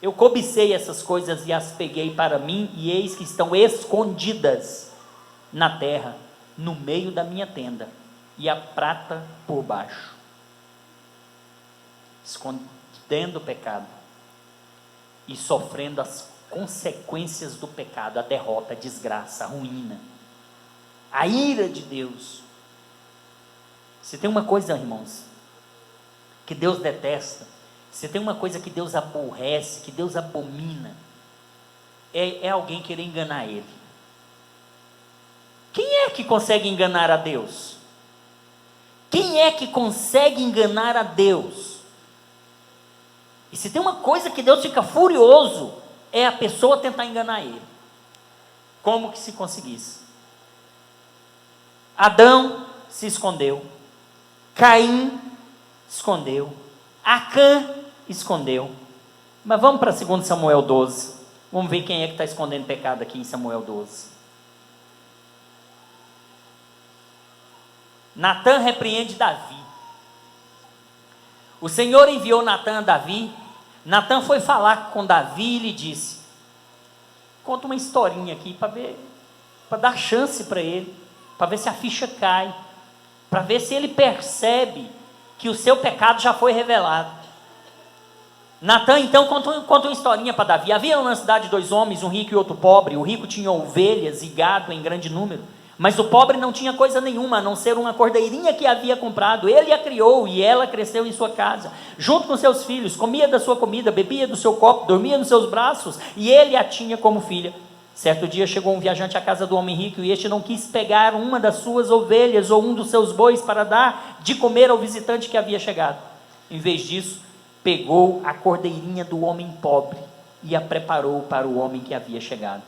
eu cobicei essas coisas e as peguei para mim, e eis que estão escondidas na terra, no meio da minha tenda, e a prata por baixo. Escondendo o pecado e sofrendo as consequências do pecado, a derrota, a desgraça, a ruína, a ira de Deus. Se tem uma coisa, irmãos, que Deus detesta, se tem uma coisa que Deus aborrece, que Deus abomina, é alguém querer enganar ele. Quem é que consegue enganar a Deus? Quem é que consegue enganar a Deus? E se tem uma coisa que Deus fica furioso, é a pessoa tentar enganar ele. Como que se conseguisse? Adão se escondeu, Caim escondeu, Acã escondeu. Mas vamos para 2 Samuel 12. Vamos ver quem é que está escondendo pecado aqui em Samuel 12. Natã repreende Davi. O Senhor enviou Natã a Davi. Natã foi falar com Davi e lhe disse: conta uma historinha aqui para dar chance para ele, para ver se a ficha cai, para ver se ele percebe que o seu pecado já foi revelado. Natã então conta uma historinha para Davi. Havia na cidade 2 homens, um rico e outro pobre. O rico tinha ovelhas e gado em grande número, mas o pobre não tinha coisa nenhuma, a não ser uma cordeirinha que havia comprado. Ele a criou e ela cresceu em sua casa, junto com seus filhos, comia da sua comida, bebia do seu copo, dormia nos seus braços, e ele a tinha como filha. Certo dia chegou um viajante à casa do homem rico, e este não quis pegar uma das suas ovelhas ou um dos seus bois para dar de comer ao visitante que havia chegado. Em vez disso, pegou a cordeirinha do homem pobre e a preparou para o homem que havia chegado.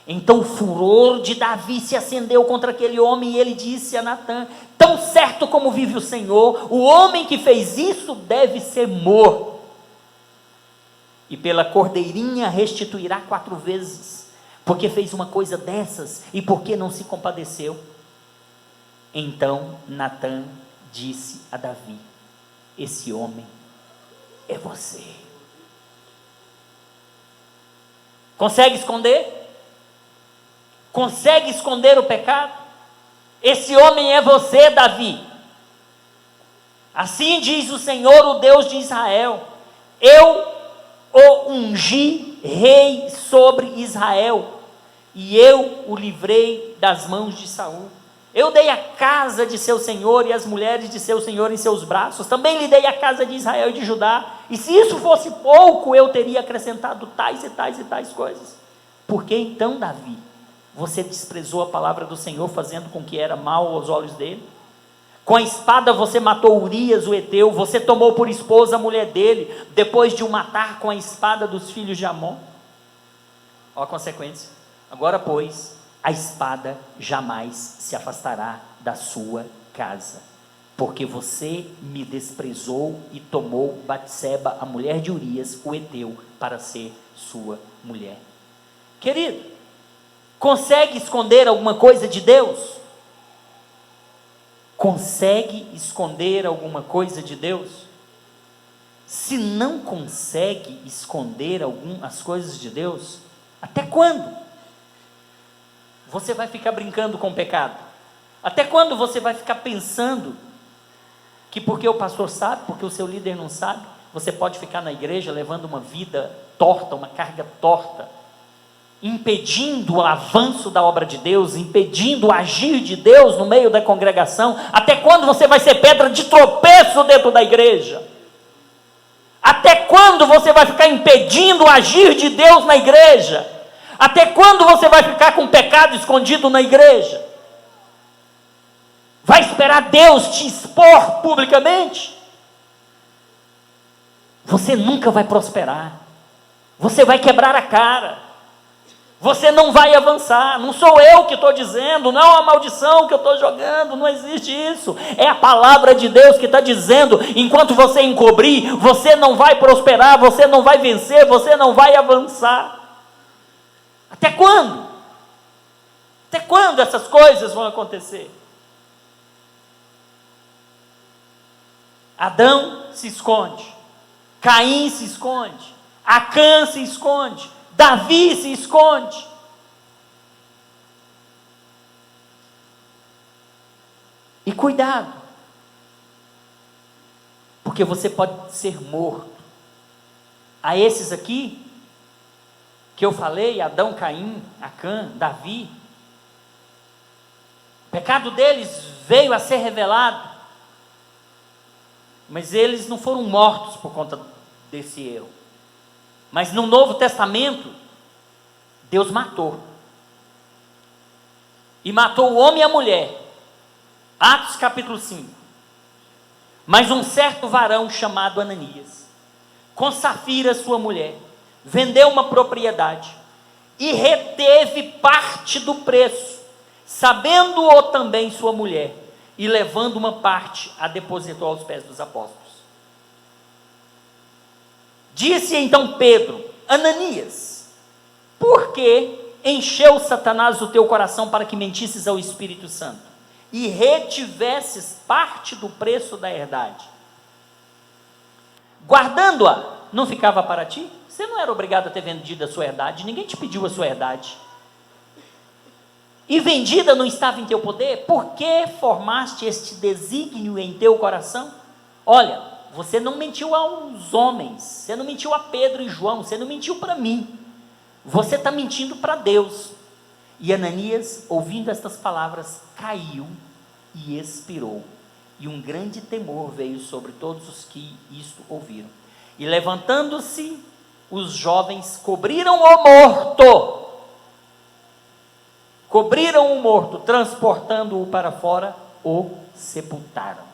Então o furor de Davi se acendeu contra aquele homem, e ele disse a Natã: tão certo como vive o Senhor, o homem que fez isso deve ser morto, e pela cordeirinha restituirá 4 vezes, porque fez uma coisa dessas e porque não se compadeceu. Então Natã disse a Davi: esse homem é você. Consegue esconder? Consegue esconder o pecado? Esse homem é você, Davi. Assim diz o Senhor, o Deus de Israel: eu o ungi rei sobre Israel, e eu o livrei das mãos de Saul. Eu dei a casa de seu senhor e as mulheres de seu senhor em seus braços. Também lhe dei a casa de Israel e de Judá. E se isso fosse pouco, eu teria acrescentado tais e tais e tais coisas. Por que então, Davi, você desprezou a palavra do Senhor, fazendo com que era mal aos olhos dele? Com a espada você matou Urias o heteu, você tomou por esposa a mulher dele, depois de o matar com a espada dos filhos de Amon. Olha a consequência. Agora, pois, a espada jamais se afastará da sua casa, porque você me desprezou e tomou Batseba, a mulher de Urias o heteu, para ser sua mulher. Querido, consegue esconder alguma coisa de Deus? Consegue esconder alguma coisa de Deus? Se não consegue esconder as coisas de Deus, até quando você vai ficar brincando com o pecado? Até quando você vai ficar pensando que porque o pastor sabe, porque o seu líder não sabe, você pode ficar na igreja levando uma vida torta, uma carga torta, impedindo o avanço da obra de Deus, impedindo o agir de Deus no meio da congregação? Até quando você vai ser pedra de tropeço dentro da igreja? Até quando você vai ficar impedindo o agir de Deus na igreja? Até quando você vai ficar com pecado escondido na igreja? Vai esperar Deus te expor publicamente? Você nunca vai prosperar, você vai quebrar a cara, você não vai avançar. Não sou eu que estou dizendo, não é uma maldição que eu estou jogando, não existe isso, é a palavra de Deus que está dizendo: enquanto você encobrir, você não vai prosperar, você não vai vencer, você não vai avançar. Até quando? Até quando essas coisas vão acontecer? Adão se esconde, Caim se esconde, Acã se esconde, Davi se esconde. E cuidado, porque você pode ser morto. A esses aqui que eu falei, Adão, Caim, Acã, Davi, o pecado deles veio a ser revelado, mas eles não foram mortos por conta desse erro. Mas no Novo Testamento, Deus matou. E matou o homem e a mulher. Atos capítulo 5. Mas um certo varão chamado Ananias, com Safira sua mulher, vendeu uma propriedade e reteve parte do preço, sabendo-o também sua mulher, e levando uma parte, a depositou aos pés dos apóstolos. Disse então Pedro: Ananias, por que encheu Satanás o teu coração para que mentisses ao Espírito Santo e retivesses parte do preço da herdade? Guardando-a, não ficava para ti? Você não era obrigado a ter vendido a sua herdade, ninguém te pediu a sua herdade. E vendida não estava em teu poder? Por que formaste este desígnio em teu coração? Olha, você não mentiu aos homens, você não mentiu a Pedro e João, você não mentiu para mim, você está mentindo para Deus. E Ananias, ouvindo estas palavras, caiu e expirou, e um grande temor veio sobre todos os que isto ouviram. E levantando-se, os jovens cobriram o morto, transportando-o para fora, o sepultaram.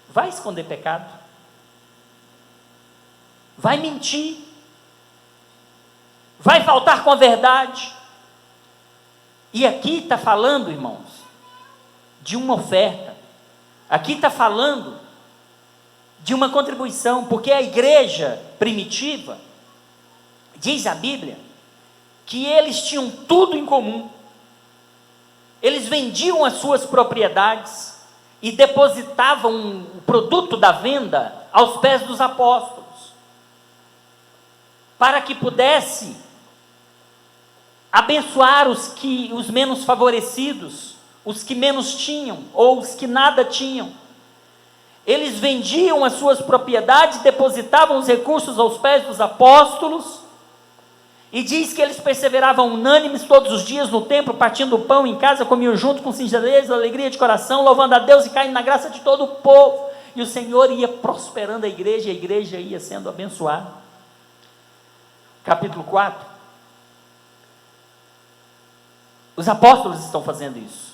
Vai esconder pecado? Vai mentir? Vai faltar com a verdade? E aqui está falando, irmãos, de uma oferta. Aqui está falando de uma contribuição, porque a igreja primitiva, diz a Bíblia, que eles tinham tudo em comum. Eles vendiam as suas propriedades e depositavam o produto da venda aos pés dos apóstolos, para que pudesse abençoar os menos favorecidos, os que menos tinham, ou os que nada tinham. Eles vendiam as suas propriedades, depositavam os recursos aos pés dos apóstolos, e diz que eles perseveravam unânimes todos os dias no templo, partindo o pão em casa, comiam junto com singeleza, alegria de coração, louvando a Deus e caindo na graça de todo o povo. E o Senhor ia prosperando a igreja ia sendo abençoada. Capítulo 4. Os apóstolos estão fazendo isso.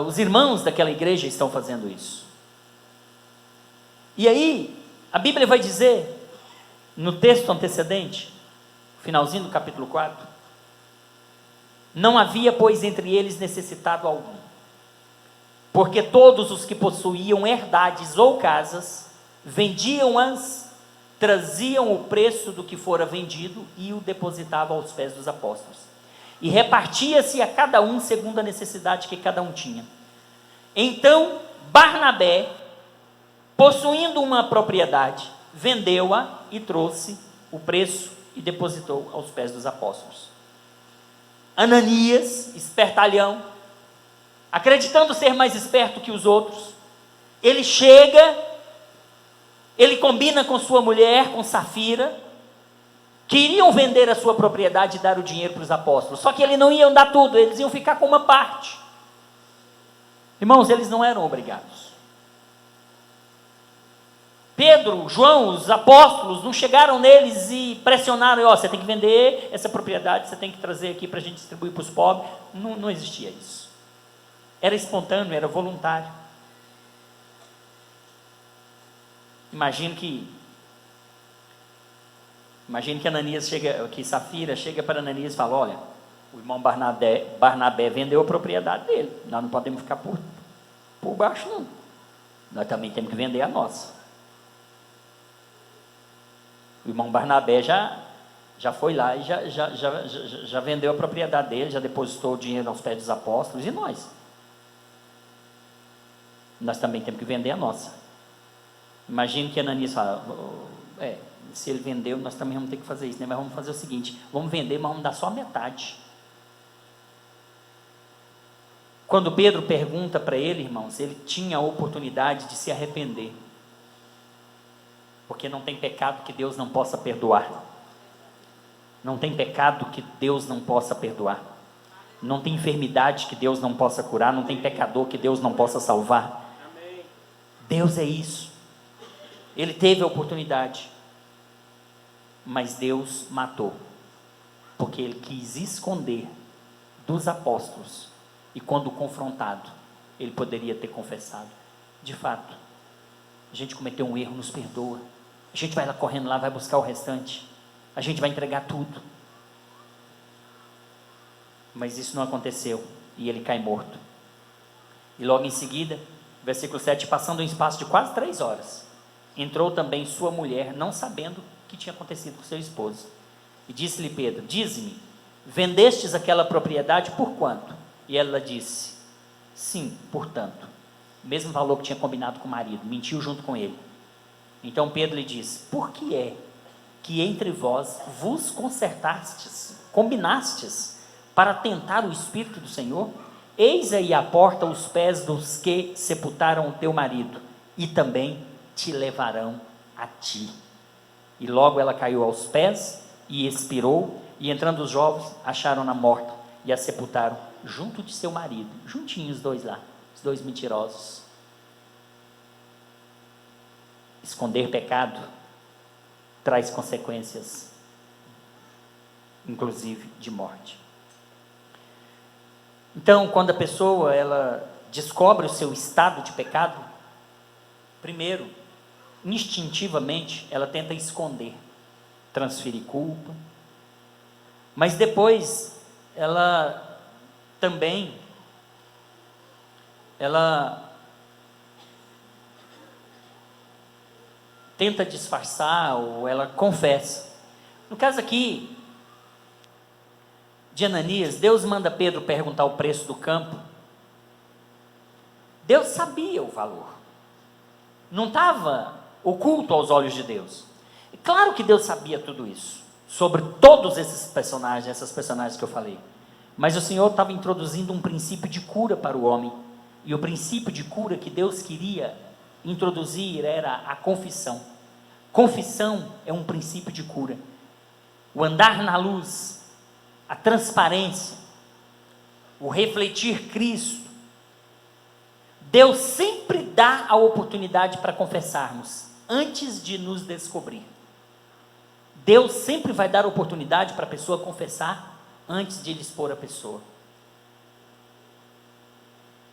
Os irmãos daquela igreja estão fazendo isso. E aí, a Bíblia vai dizer, no texto antecedente, finalzinho do capítulo 4, não havia, pois, entre eles necessitado algum, porque todos os que possuíam herdades ou casas, vendiam-as, traziam o preço do que fora vendido e o depositavam aos pés dos apóstolos, e repartia-se a cada um segundo a necessidade que cada um tinha. Então Barnabé, possuindo uma propriedade, vendeu-a e trouxe o preço e depositou aos pés dos apóstolos. Ananias, espertalhão, acreditando ser mais esperto que os outros, ele chega, ele combina com sua mulher, com Safira, que iriam vender a sua propriedade e dar o dinheiro para os apóstolos, só que eles não iam dar tudo, eles iam ficar com uma parte. Irmãos, eles não eram obrigados. Pedro, João, os apóstolos não chegaram neles e pressionaram: você tem que vender essa propriedade, você tem que trazer aqui para a gente distribuir para os pobres. Não existia isso. Era espontâneo, era voluntário. Imagine que Ananias chega, que Safira chega para Ananias e fala: olha, o irmão Barnabé vendeu a propriedade dele, nós não podemos ficar por baixo não, nós também temos que vender a nossa. O irmão Barnabé já foi lá e já vendeu a propriedade dele, já depositou o dinheiro aos pés dos apóstolos, e nós também temos que vender a nossa. Imagine que Ananias fala: se ele vendeu, nós também vamos ter que fazer isso, né? Mas vamos fazer o seguinte, vamos vender, mas vamos dar só metade. Quando Pedro pergunta para ele, irmãos, ele tinha a oportunidade de se arrepender, porque não tem pecado que Deus não possa perdoar. Não tem pecado que Deus não possa perdoar. Não tem enfermidade que Deus não possa curar. Não tem pecador que Deus não possa salvar. Deus é isso. Ele teve a oportunidade. mas Deus matou, porque ele quis esconder dos apóstolos, e quando confrontado, ele poderia ter confessado. De fato, a gente cometeu um erro, nos perdoa. A gente vai lá correndo lá, vai buscar o restante, a gente vai entregar tudo. Mas isso não aconteceu, e ele cai morto. E logo em seguida, versículo 7, passando um espaço de quase 3 horas, entrou também sua mulher, não sabendo o que tinha acontecido com seu esposo. E disse-lhe Pedro: dize-me, vendestes aquela propriedade por quanto? E ela disse: sim, por tanto. O mesmo valor que tinha combinado com o marido, mentiu junto com ele. Então Pedro lhe disse: por que é que entre vós vos combinastes para tentar o Espírito do Senhor? Eis aí à porta os pés dos que sepultaram o teu marido, e também te levarão a ti. E logo ela caiu aos pés e expirou, e entrando os jovens, acharam-na morta, e a sepultaram junto de seu marido, juntinhos os dois lá, os dois mentirosos. Esconder pecado traz consequências, inclusive de morte. Então, quando a pessoa ela descobre o seu estado de pecado, primeiro, instintivamente, ela tenta esconder, transferir culpa, mas depois ela também tenta disfarçar, ou ela confessa. No caso aqui de Ananias, Deus manda Pedro perguntar o preço do campo. Deus sabia o valor, não estava oculto aos olhos de Deus. É claro que Deus sabia tudo isso, sobre todos esses personagens, essas personagens que eu falei, mas o Senhor estava introduzindo um princípio de cura para o homem, e o princípio de cura que Deus queria introduzir era a confissão. Confissão é um princípio de cura, o andar na luz, a transparência, o refletir Cristo. Deus sempre dá a oportunidade para confessarmos, antes de nos descobrir. Deus sempre vai dar oportunidade para a pessoa confessar, antes de ele expor a pessoa.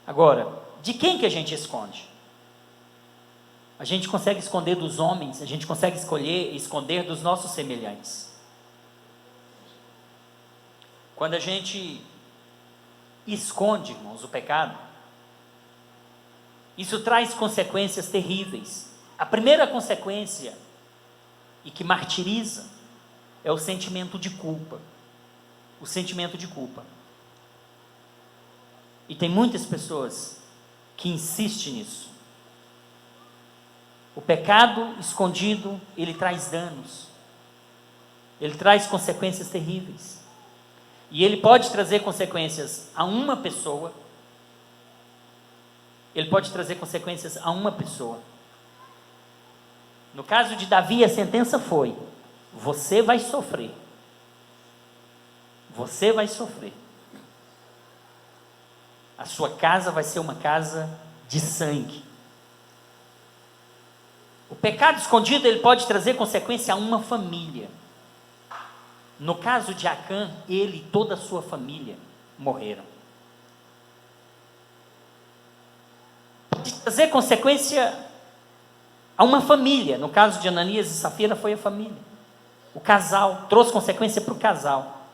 Agora, de quem que a gente esconde? A gente consegue esconder dos homens, a gente consegue esconder dos nossos semelhantes. Quando a gente esconde, irmãos, o pecado, isso traz consequências terríveis. A primeira consequência, e que martiriza, é o sentimento de culpa. O sentimento de culpa. E tem muitas pessoas que insistem nisso. O pecado escondido, ele traz danos. Ele traz consequências terríveis. E ele pode trazer consequências a uma pessoa. Ele pode trazer consequências a uma pessoa. No caso de Davi, a sentença foi: você vai sofrer. Você vai sofrer. A sua casa vai ser uma casa de sangue. O pecado escondido, ele pode trazer consequência a uma família. No caso de Acã, ele e toda a sua família morreram. Pode trazer consequência a uma família. No caso de Ananias e Safira, foi a família. O casal, trouxe consequência para o casal.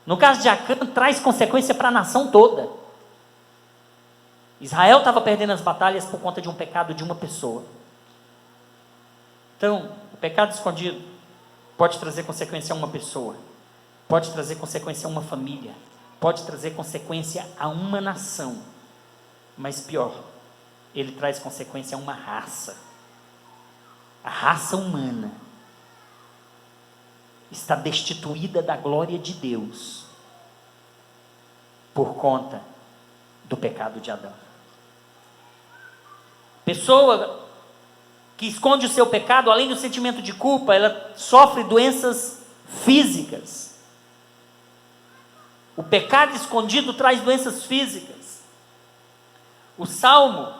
No caso de Acã, traz consequência para a nação toda. Israel estava perdendo as batalhas por conta de um pecado de uma pessoa. Então, o pecado escondido pode trazer consequência a uma pessoa, pode trazer consequência a uma família, pode trazer consequência a uma nação, mas pior, ele traz consequência a uma raça. A raça humana está destituída da glória de Deus por conta do pecado de Adão. Pessoa que esconde o seu pecado, além do sentimento de culpa, ela sofre doenças físicas. O pecado escondido traz doenças físicas. O Salmo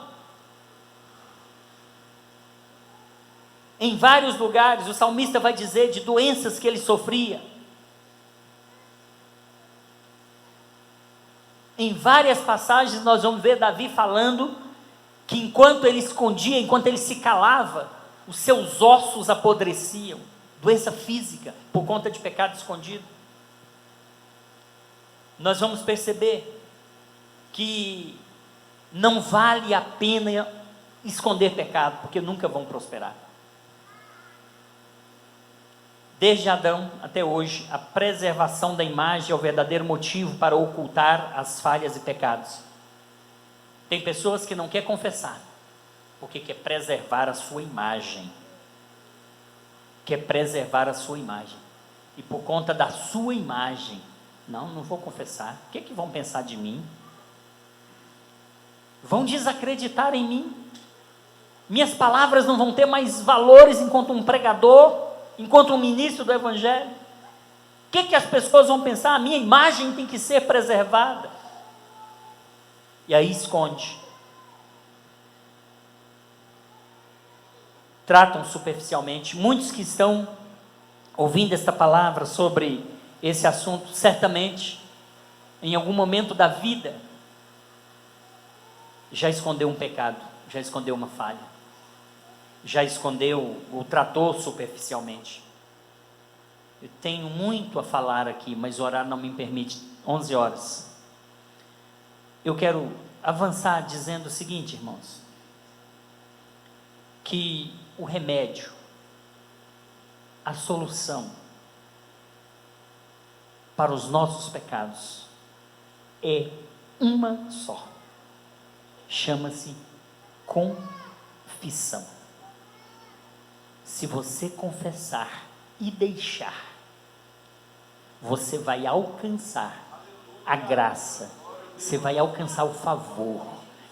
Em vários lugares, o salmista vai dizer de doenças que ele sofria. Em várias passagens nós vamos ver Davi falando que enquanto ele escondia, enquanto ele se calava, os seus ossos apodreciam. Doença física, por conta de pecado escondido. Nós vamos perceber que não vale a pena esconder pecado, porque nunca vão prosperar. Desde Adão até hoje, a preservação da imagem é o verdadeiro motivo para ocultar as falhas e pecados. Tem pessoas que não querem confessar, porque quer preservar a sua imagem. Quer preservar a sua imagem. E por conta da sua imagem, não vou confessar. O que é que vão pensar de mim? Vão desacreditar em mim. Minhas palavras não vão ter mais valores enquanto um pregador, enquanto um ministro do Evangelho. O que as pessoas vão pensar? A minha imagem tem que ser preservada. E aí esconde. Tratam superficialmente. Muitos que estão ouvindo esta palavra sobre esse assunto, certamente, em algum momento da vida, já escondeu um pecado, já escondeu uma falha, já escondeu ou tratou superficialmente. Eu tenho muito a falar aqui, mas o horário não me permite. 11 horas. Eu quero avançar dizendo o seguinte, irmãos, que o remédio, a solução para os nossos pecados é uma só. Chama-se confissão. Se você confessar e deixar, você vai alcançar a graça, você vai alcançar o favor,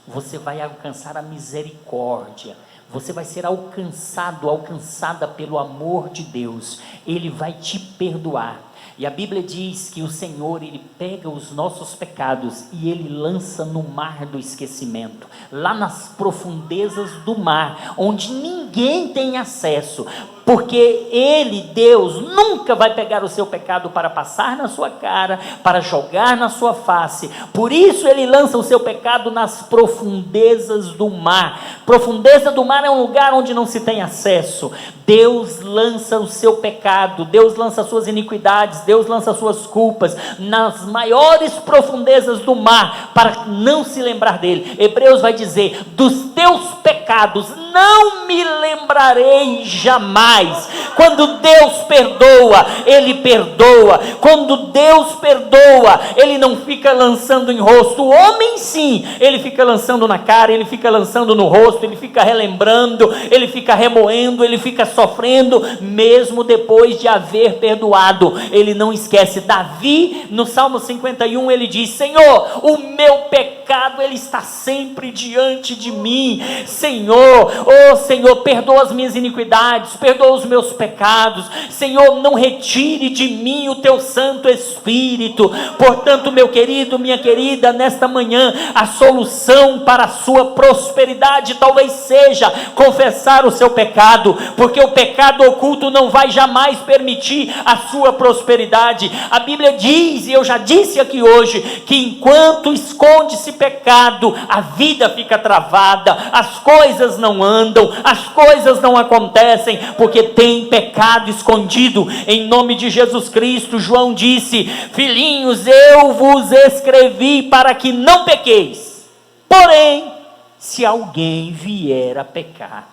você vai alcançar a misericórdia, você vai ser alcançada pelo amor de Deus. Ele vai te perdoar. E a Bíblia diz que o Senhor, Ele pega os nossos pecados e Ele lança no mar do esquecimento, lá nas profundezas do mar, onde ninguém tem acesso, porque Ele, Deus, nunca vai pegar o seu pecado para passar na sua cara, para jogar na sua face. Por isso Ele lança o seu pecado nas profundezas do mar. Profundeza do mar é um lugar onde não se tem acesso. Deus lança o seu pecado, Deus lança as suas iniquidades, Deus lança as suas culpas nas maiores profundezas do mar, para não se lembrar dele. Hebreus vai dizer: dos teus pecados não me lembrarei jamais. Quando Deus perdoa, Ele perdoa. Quando Deus perdoa, Ele não fica lançando em rosto. O homem sim, ele fica lançando na cara, ele fica lançando no rosto, ele fica relembrando, ele fica remoendo, ele fica sofrendo, mesmo depois de haver perdoado. Ele não esquece. Davi, no Salmo 51, ele diz: Senhor, o meu pecado, ele está sempre diante de mim. Senhor, oh Senhor, perdoa as minhas iniquidades, perdoa os meus pecados. Senhor, não retire de mim o teu Santo Espírito. Portanto, meu querido, minha querida, nesta manhã, a solução para a sua prosperidade talvez seja confessar o seu pecado, porque o pecado oculto não vai jamais permitir a sua prosperidade. A Bíblia diz, e eu já disse aqui hoje, que enquanto esconde-se pecado, a vida fica travada, as coisas não andam, as coisas não acontecem, porque tem pecado escondido. Em nome de Jesus Cristo, João disse: filhinhos, eu vos escrevi para que não pequeis. Porém, se alguém vier a pecar,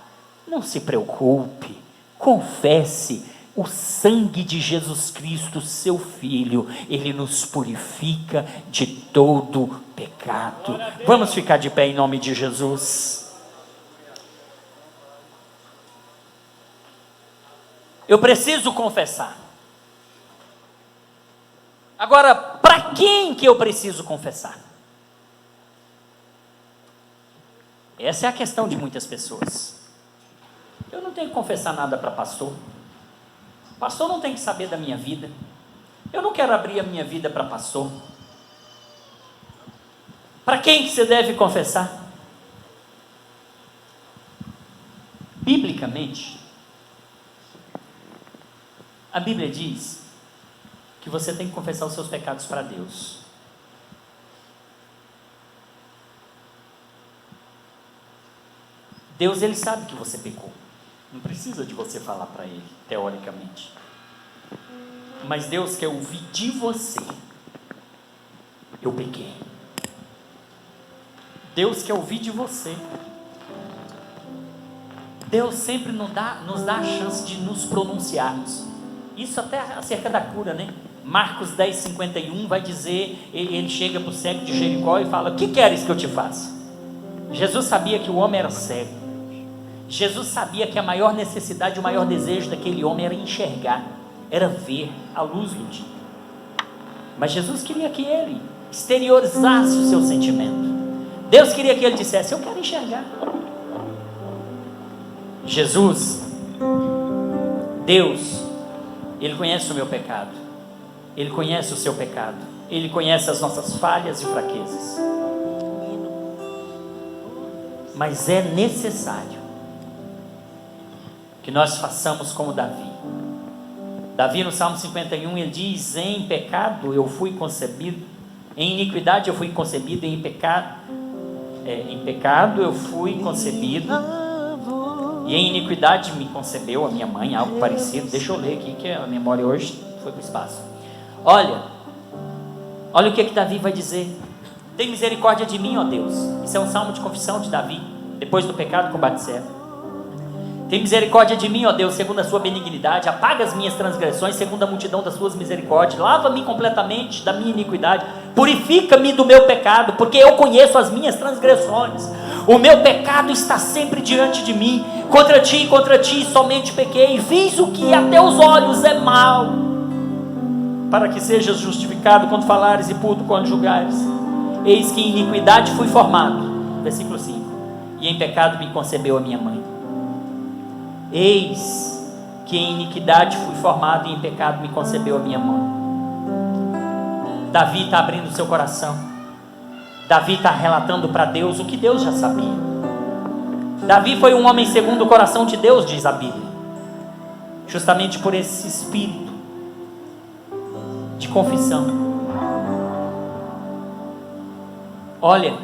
não se preocupe, confesse. O sangue de Jesus Cristo, seu Filho, Ele nos purifica de todo pecado. Vamos ficar de pé em nome de Jesus. Eu preciso confessar. Agora, para quem que eu preciso confessar? Essa é a questão de muitas pessoas. Eu não tenho que confessar nada para pastor. Pastor não tem que saber da minha vida. Eu não quero abrir a minha vida para pastor. Para quem que você deve confessar? Biblicamente, A Bíblia diz que você tem que confessar os seus pecados para Deus. Deus, Ele sabe que você pecou. Não precisa de você falar para Ele, teoricamente. Mas Deus quer ouvir de você: eu pequei. Deus quer ouvir de você. Deus sempre nos dá a chance de nos pronunciarmos. Isso até acerca da cura, né? Marcos 10:51 vai dizer, ele chega para o cego de Jericó e fala: o que queres que eu te faça? Jesus sabia que o homem era cego. Jesus sabia que a maior necessidade, o maior desejo daquele homem era enxergar, era ver a luz do dia. Mas Jesus queria que ele exteriorizasse o seu sentimento. Deus queria que ele dissesse: eu quero enxergar. Jesus, Deus, Ele conhece o meu pecado, Ele conhece o seu pecado, Ele conhece as nossas falhas e fraquezas. Mas é necessário que nós façamos como Davi. Davi no Salmo 51 ele diz: em pecado eu fui concebido, em iniquidade eu fui concebido, em pecado eu fui concebido, e em iniquidade me concebeu a minha mãe, algo parecido. Deixa eu ler aqui, que a memória hoje foi para o espaço. Olha o que Davi vai dizer: tem misericórdia de mim, ó Deus. Isso é um salmo de confissão de Davi, depois do pecado com Batseba. Tem misericórdia de mim, ó Deus, segundo a sua benignidade. Apaga as minhas transgressões, segundo a multidão das suas misericórdias. Lava-me completamente da minha iniquidade. Purifica-me do meu pecado, porque eu conheço as minhas transgressões. O meu pecado está sempre diante de mim. Contra ti somente pequei, e fiz o que a teus olhos é mal, para que sejas justificado quando falares e puro quando julgares. Eis que em iniquidade fui formado, versículo 5, e em pecado me concebeu a minha mãe. Eis que em iniquidade fui formado, e em pecado me concebeu a minha mãe. Davi está abrindo o seu coração. Davi está relatando para Deus o que Deus já sabia. Davi foi um homem segundo o coração de Deus, diz a Bíblia, justamente por esse espírito de confissão. Olha,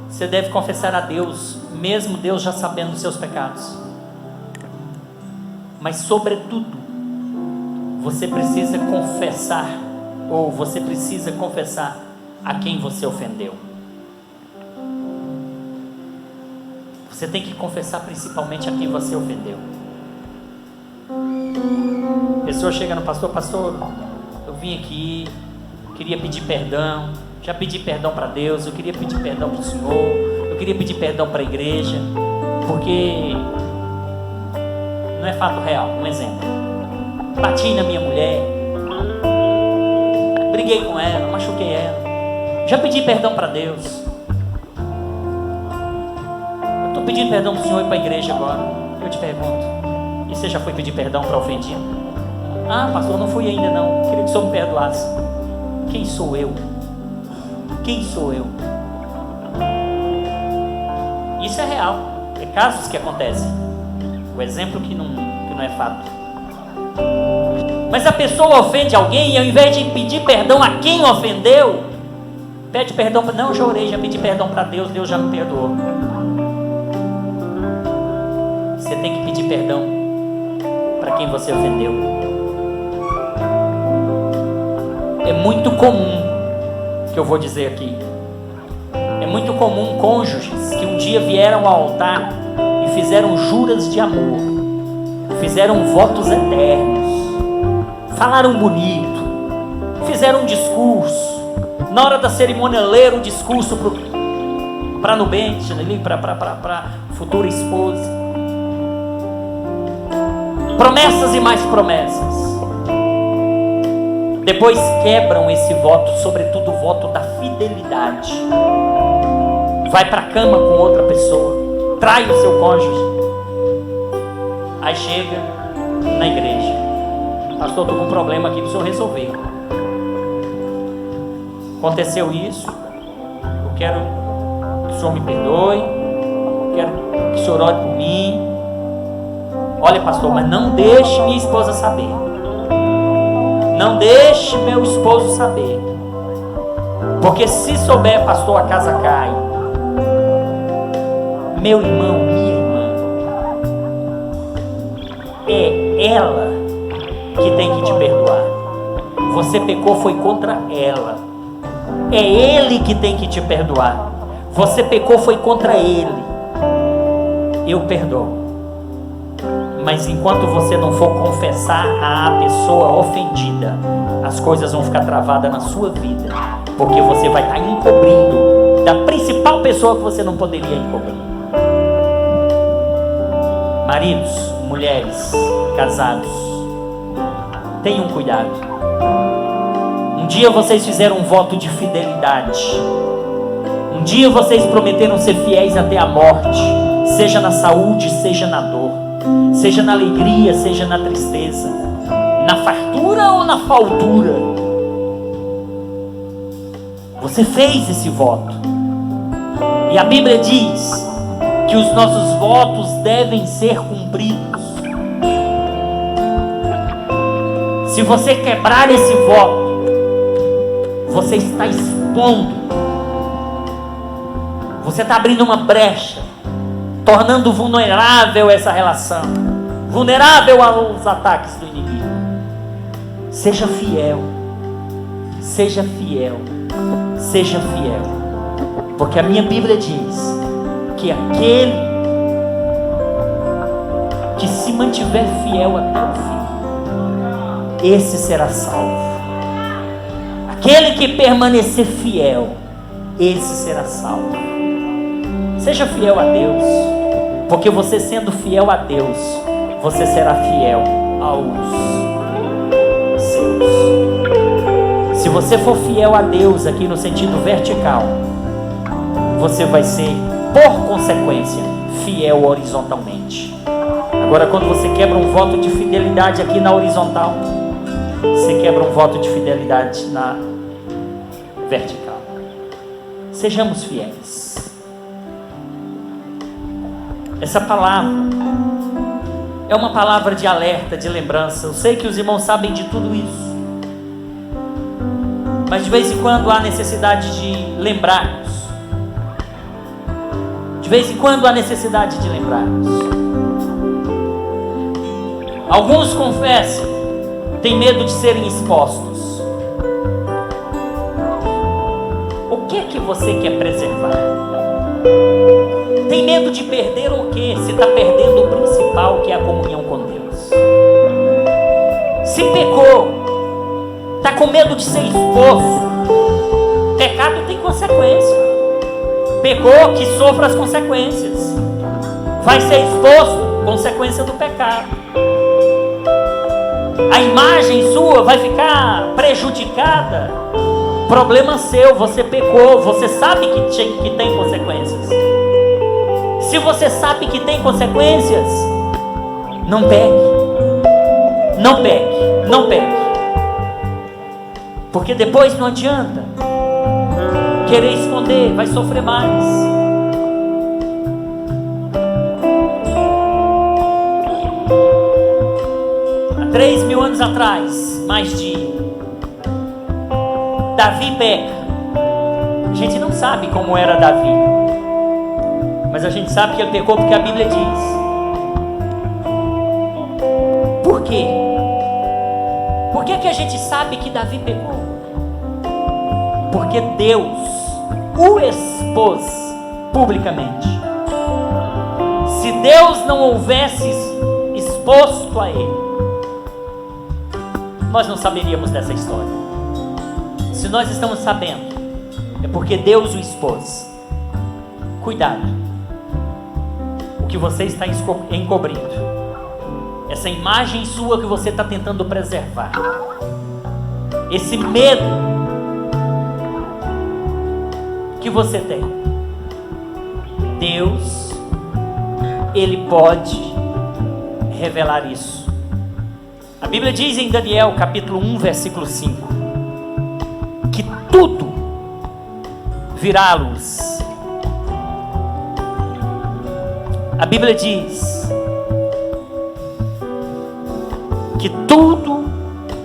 você deve confessar a Deus, mesmo Deus já sabendo dos seus pecados. Mas sobretudo, você precisa confessar a quem você ofendeu. Você tem que confessar principalmente a quem você ofendeu. A pessoa chega no pastor: pastor, eu vim aqui, queria pedir perdão, já pedi perdão para Deus, eu queria pedir perdão para o Senhor, eu queria pedir perdão para a igreja, porque não é fato real. Um exemplo: bati na minha mulher, briguei com ela, machuquei ela, já pedi perdão para Deus, eu estou pedindo perdão para o Senhor e para a igreja agora. Eu te pergunto: e você já foi pedir perdão para ofendido? Ah, pastor, não fui ainda não, queria que o Senhor me perdoasse. Quem sou eu? Quem sou eu? Isso é real, é casos que acontecem. O exemplo que não é fato. Mas a pessoa ofende alguém, e ao invés de pedir perdão a quem ofendeu, pede perdão para... não, eu já orei, já pedi perdão para Deus, Deus já me perdoou. Você tem que pedir perdão para quem você ofendeu. É muito comum, que eu vou dizer aqui, é muito comum cônjuges que um dia vieram ao altar e fizeram juras de amor, fizeram votos eternos, falaram bonito, fizeram um discurso, na hora da cerimônia leram um discurso para a nubente, para a futura esposa, promessas e mais promessas. Depois quebram esse voto, sobretudo o voto da fidelidade, vai para a cama com outra pessoa, trai o seu cônjuge, aí chega na igreja: pastor, estou com um problema aqui para o senhor resolver. Aconteceu isso, eu quero que o senhor me perdoe, eu quero que o senhor ore por mim. Olha, pastor, mas não deixe minha esposa saber. Não deixe meu esposo saber, porque se souber, pastor, a casa cai. Meu irmão, minha irmã, é ela que tem que te perdoar. Você pecou, foi contra ela. É ele que tem que te perdoar. Você pecou, foi contra ele. Eu perdoo. Mas enquanto você não for confessar à pessoa ofendida, as coisas vão ficar travadas na sua vida, porque você vai estar encobrindo da principal pessoa que você não poderia encobrir. Maridos, mulheres, casados, tenham cuidado. Um dia vocês fizeram um voto de fidelidade. Um dia vocês prometeram ser fiéis até a morte, seja na saúde, seja na dor, seja na alegria, seja na tristeza, na fartura ou na faltura. Você fez esse voto. E a Bíblia diz que os nossos votos devem ser cumpridos. Se você quebrar esse voto, você está expondo, você está abrindo uma brecha, tornando vulnerável essa relação, vulnerável aos ataques do inimigo. Seja fiel, seja fiel, seja fiel, porque a minha Bíblia diz que aquele que se mantiver fiel até o fim, esse será salvo. Aquele que permanecer fiel, esse será salvo. Seja fiel a Deus, porque você sendo fiel a Deus, você será fiel aos seus. Se você for fiel a Deus aqui no sentido vertical, você vai ser, por consequência, fiel horizontalmente. Agora, quando você quebra um voto de fidelidade aqui na horizontal, você quebra um voto de fidelidade na vertical. Sejamos fiéis. Essa palavra é uma palavra de alerta, de lembrança. Eu sei que os irmãos sabem de tudo isso, mas de vez em quando há necessidade de lembrarmos. De vez em quando há necessidade de lembrarmos. Alguns, confessem, têm medo de serem expostos. O que você quer preservar? Tem medo de perder o quê? Se está perdendo o principal, que é a comunhão com Deus. Se pecou, está com medo de ser exposto. Pecado tem consequência. Pecou, que sofra as consequências. Vai ser exposto, consequência do pecado. A imagem sua vai ficar prejudicada. Problema seu, você pecou, você sabe que tem consequências. Se você sabe que tem consequências, não peque. Não peque, não peque. Porque depois não adianta querer esconder, vai sofrer mais. Há 3.000 anos atrás, mais de Davi peca. A gente não sabe como era Davi, mas a gente sabe que ele pecou porque a Bíblia diz. Por quê? Por que a gente sabe que Davi pecou? Porque Deus o expôs publicamente. Se Deus não houvesse exposto a ele, nós não saberíamos dessa história. Se nós estamos sabendo, é porque Deus o expôs. Cuidado. O que você está encobrindo, essa imagem sua que você está tentando preservar, esse medo que você tem, Deus, Ele pode revelar isso. A Bíblia diz em Daniel capítulo 1 versículo 5 que tudo virá à luz. A Bíblia diz que tudo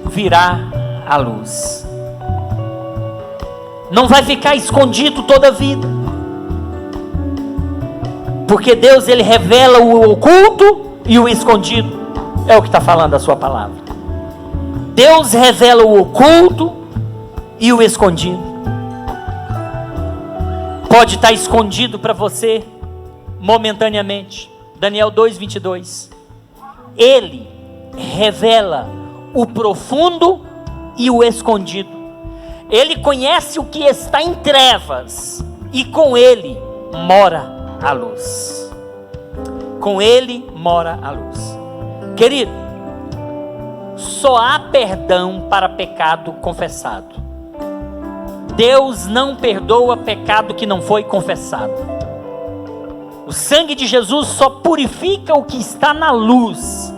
virá à luz. Não vai ficar escondido toda a vida. Porque Deus, Ele revela o oculto e o escondido. É o que está falando a sua palavra. Deus revela o oculto e o escondido. Pode estar escondido para você momentaneamente. Daniel 2:22. Ele revela o profundo e o escondido. Ele conhece o que está em trevas e com Ele mora a luz. Com Ele mora a luz. Querido, só há perdão para pecado confessado. Deus não perdoa pecado que não foi confessado. O sangue de Jesus só purifica o que está na luz.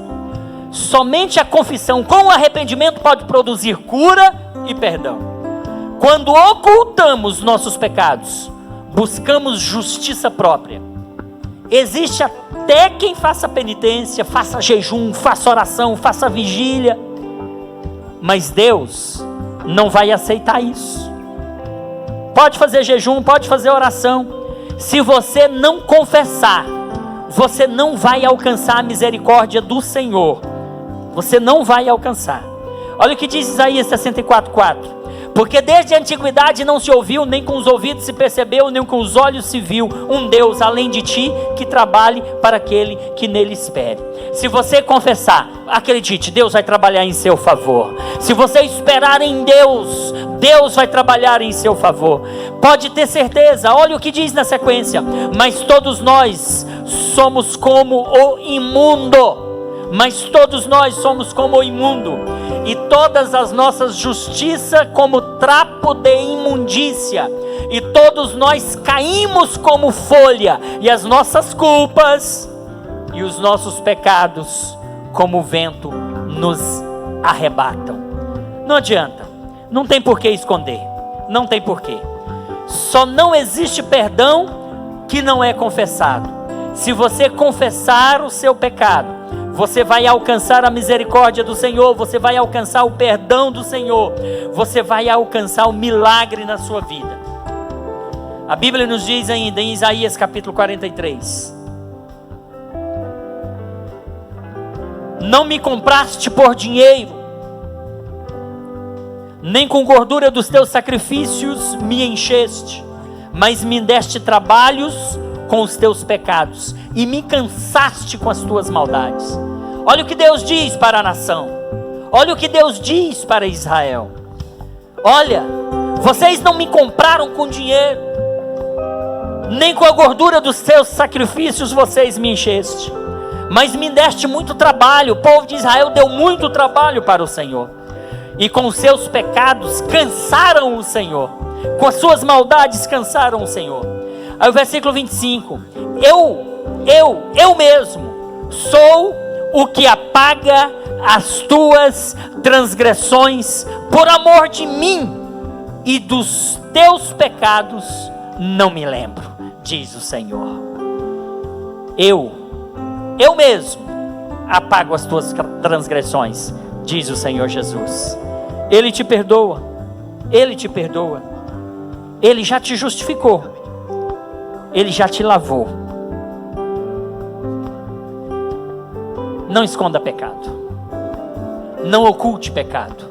Somente a confissão com arrependimento pode produzir cura e perdão. Quando ocultamos nossos pecados, buscamos justiça própria. Existe até quem faça penitência, faça jejum, faça oração, faça vigília, mas Deus não vai aceitar isso. Pode fazer jejum, pode fazer oração, se você não confessar, você não vai alcançar a misericórdia do Senhor. Você não vai alcançar. Olha o que diz Isaías 64:4. Porque desde a antiguidade não se ouviu, nem com os ouvidos se percebeu, nem com os olhos se viu um Deus além de ti, que trabalhe para aquele que nele espere. Se você confessar, acredite, Deus vai trabalhar em seu favor. Se você esperar em Deus, Deus vai trabalhar em seu favor. Pode ter certeza, olha o que diz na sequência. Mas todos nós somos como o imundo. Mas todos nós somos como o imundo, e todas as nossas justiças como trapo de imundícia, e todos nós caímos como folha, e as nossas culpas e os nossos pecados como o vento nos arrebatam. Não adianta, não tem por que esconder, não tem por quê. Só não existe perdão que não é confessado. Se você confessar o seu pecado, você vai alcançar a misericórdia do Senhor, você vai alcançar o perdão do Senhor, você vai alcançar o milagre na sua vida. A Bíblia nos diz ainda em Isaías capítulo 43: não me compraste por dinheiro, nem com gordura dos teus sacrifícios me encheste, mas me deste trabalhos com os teus pecados, e me cansaste com as tuas maldades. Olha o que Deus diz para a nação, olha o que Deus diz para Israel: olha, vocês não me compraram com dinheiro, nem com a gordura dos teus sacrifícios vocês me encheste, mas me deste muito trabalho. O povo de Israel deu muito trabalho para o Senhor, e com os seus pecados cansaram o Senhor, com as suas maldades cansaram o Senhor. Aí o versículo 25: eu mesmo sou o que apaga as tuas transgressões por amor de mim, e dos teus pecados não me lembro, diz o Senhor. Eu mesmo apago as tuas transgressões, diz o Senhor Jesus. Ele te perdoa, Ele te perdoa, Ele já te justificou, Ele já te lavou. Não esconda pecado, não oculte pecado,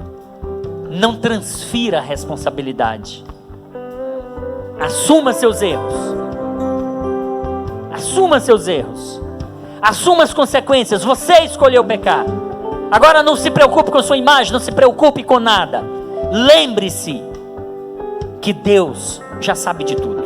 não transfira a responsabilidade. Assuma seus erros, assuma seus erros, assuma as consequências. Você escolheu pecar. Agora não se preocupe com a sua imagem, não se preocupe com nada. Lembre-se que Deus já sabe de tudo.